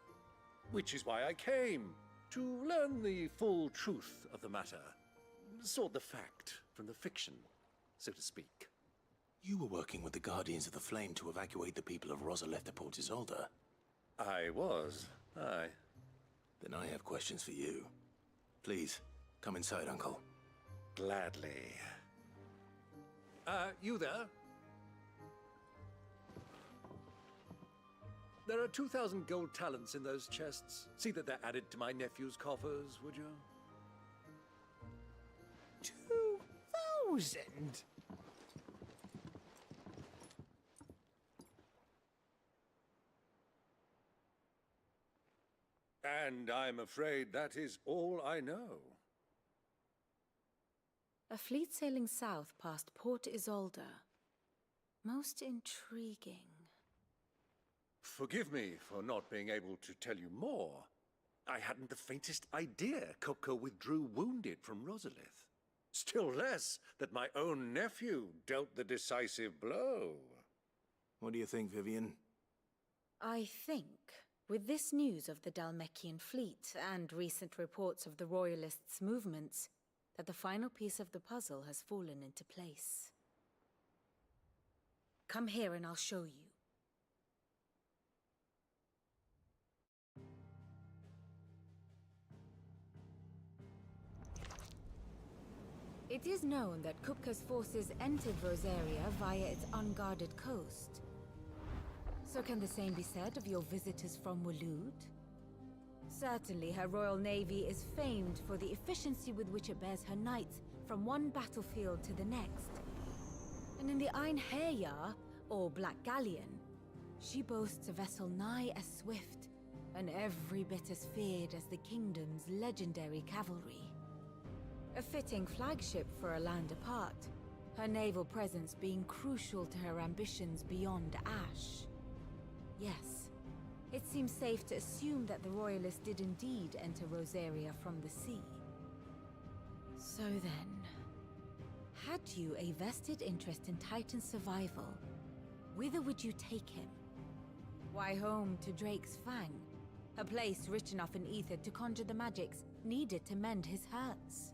Which is why I came, to learn the full truth of the matter. Sort the fact from the fiction, so to speak. You were working with the Guardians of the Flame to evacuate the people of Rosalith to Port Isolde. I was, aye. Then I have questions for you. Please, come inside, Uncle. Gladly. You there? There are 2,000 gold talents in those chests. See that they're added to my nephew's coffers, would you? 2,000? And I'm afraid that is all I know. A fleet sailing south past Port Isolde. Most intriguing. Forgive me for not being able to tell you more. I hadn't the faintest idea Kupka withdrew wounded from Rosalith. Still less that my own nephew dealt the decisive blow. What do you think, Vivian? I think, with this news of the Dhalmekian fleet and recent reports of the Royalists' movements, that the final piece of the puzzle has fallen into place. Come here and I'll show you. It is known that Kupka's forces entered Rosaria via its unguarded coast. So can the same be said of your visitors from Waloed? Certainly her Royal Navy is famed for the efficiency with which it bears her knights from one battlefield to the next. And in the Einherjar, or Black Galleon, she boasts a vessel nigh as swift and every bit as feared as the kingdom's legendary cavalry. A fitting flagship for a land apart, her naval presence being crucial to her ambitions beyond Ash. Yes, it seems safe to assume that the Royalists did indeed enter Rosaria from the sea. So then, had you a vested interest in Titan's survival, whither would you take him? Why, home to Drake's Fang, a place rich enough in ether to conjure the magics needed to mend his hurts.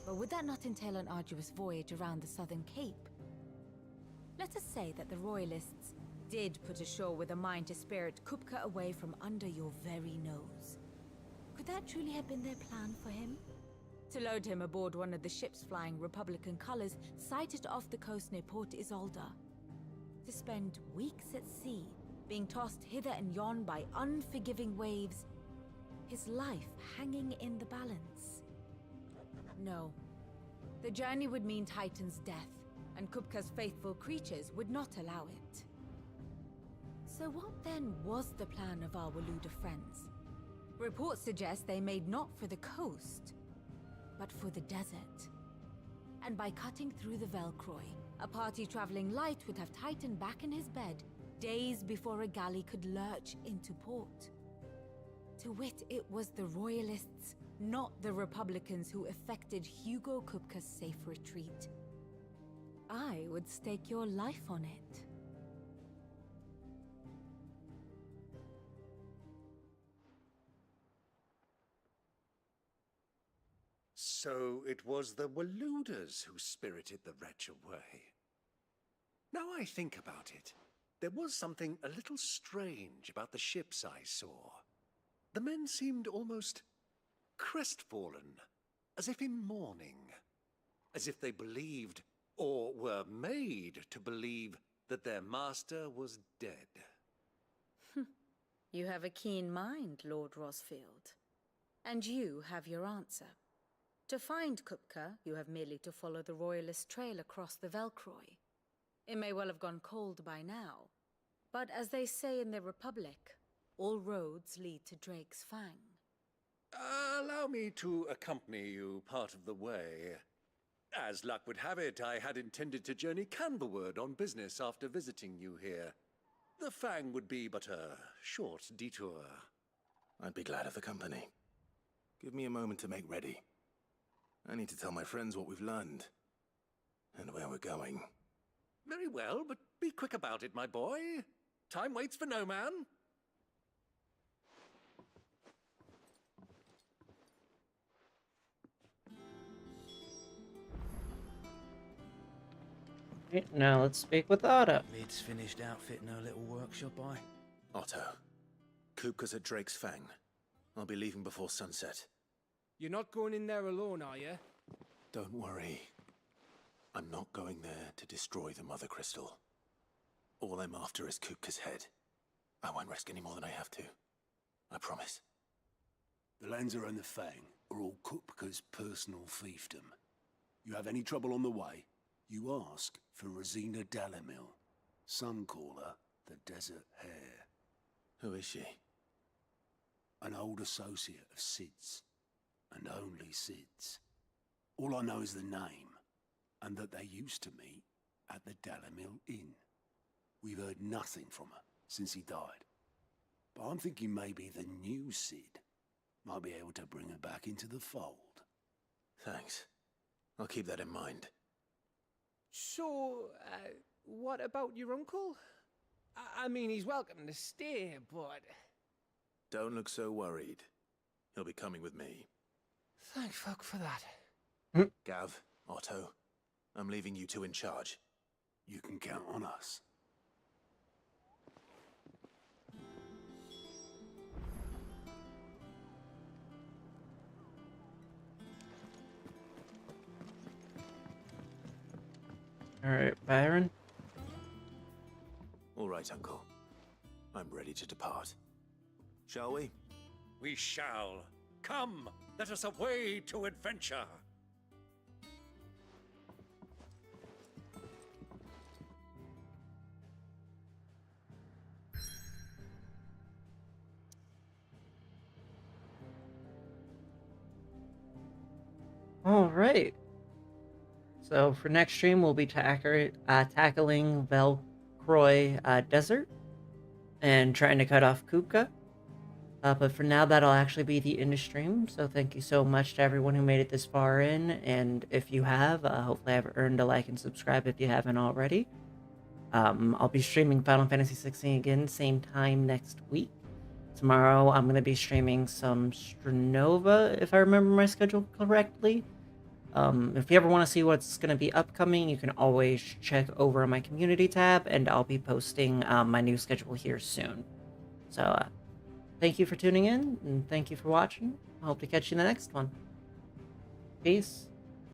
But would that not entail an arduous voyage around the southern cape? Let us say that the Royalists did put ashore with a mind to spirit Kupka away from under your very nose. Could that truly have been their plan for him? To load him aboard one of the ships flying Republican colors sighted off the coast near Port Isolde. To spend weeks at sea, being tossed hither and yon by unforgiving waves, his life hanging in the balance. No. The journey would mean Titan's death, and Kupka's faithful creatures would not allow it. So what then was the plan of our Waluda friends? Reports suggest they made not for the coast, but for the desert. And by cutting through the Velcroy, a party traveling light would have Titan back in his bed days before a galley could lurch into port. To wit, it was the Royalists, not the Republicans, who effected Hugo Kupka's safe retreat. I would stake your life on it. So it was the Waluders who spirited the wretch away. Now I think about it, there was something a little strange about the ships I saw. The men seemed almost crestfallen, as if in mourning, as if they believed, or were made to believe, that their master was dead. You have a keen mind, Lord Rosfield. And you have your answer. To find Kupka, you have merely to follow the Royalist trail across the Velcroy. It may well have gone cold by now, but as they say in the Republic, all roads lead to Drake's Fang. Allow me to accompany you part of the way. As luck would have it, I had intended to journey Canberward on business after visiting you here. The Fang would be but a short detour. I'd be glad of the company. Give me a moment to make ready. I need to tell my friends what we've learned, and where we're going. Very well, but be quick about it, my boy. Time waits for no man. Right, now let's speak with Otto. Mid's finished outfitting her little workshop, Otto, Kupka's at Drake's Fang. I'll be leaving before sunset. You're not going in there alone, are you? Don't worry. I'm not going there to destroy the Mother Crystal. All I'm after is Kupka's head. I won't risk any more than I have to. I promise. The Lanza and the Fang are all Kupka's personal fiefdom. You have any trouble on the way, you ask for Rosina Dalamil. Some call her the Desert Hare. Who is she? An old associate of Sid's, and only Sid's. All I know is the name, and that they used to meet at the Dalamil Inn. We've heard nothing from her since he died. But I'm thinking maybe the new Sid might be able to bring her back into the fold. Thanks. I'll keep that in mind. So, what about your uncle? I mean, he's welcome to stay, but... Don't look so worried. He'll be coming with me. Thank fuck for that. Gav, Otto, I'm leaving you two in charge. You can count on us. Alright, Byron. All right, Uncle. I'm ready to depart. Shall we? We shall. Come, let us away to adventure. Alright. So for next stream, we'll be tackling Velcroy Desert and trying to cut off Kupka. But for now, that'll actually be the end of stream. So thank you so much to everyone who made it this far in. And if you have, hopefully I've earned a like and subscribe if you haven't already. I'll be streaming Final Fantasy XVI again, same time next week. Tomorrow, I'm going to be streaming some Stranova, if I remember my schedule correctly. If you ever want to see what's going to be upcoming, you can always check over on my community tab, and I'll be posting my new schedule here soon. So, thank you for tuning in, and thank you for watching. I hope to catch you in the next one. Peace.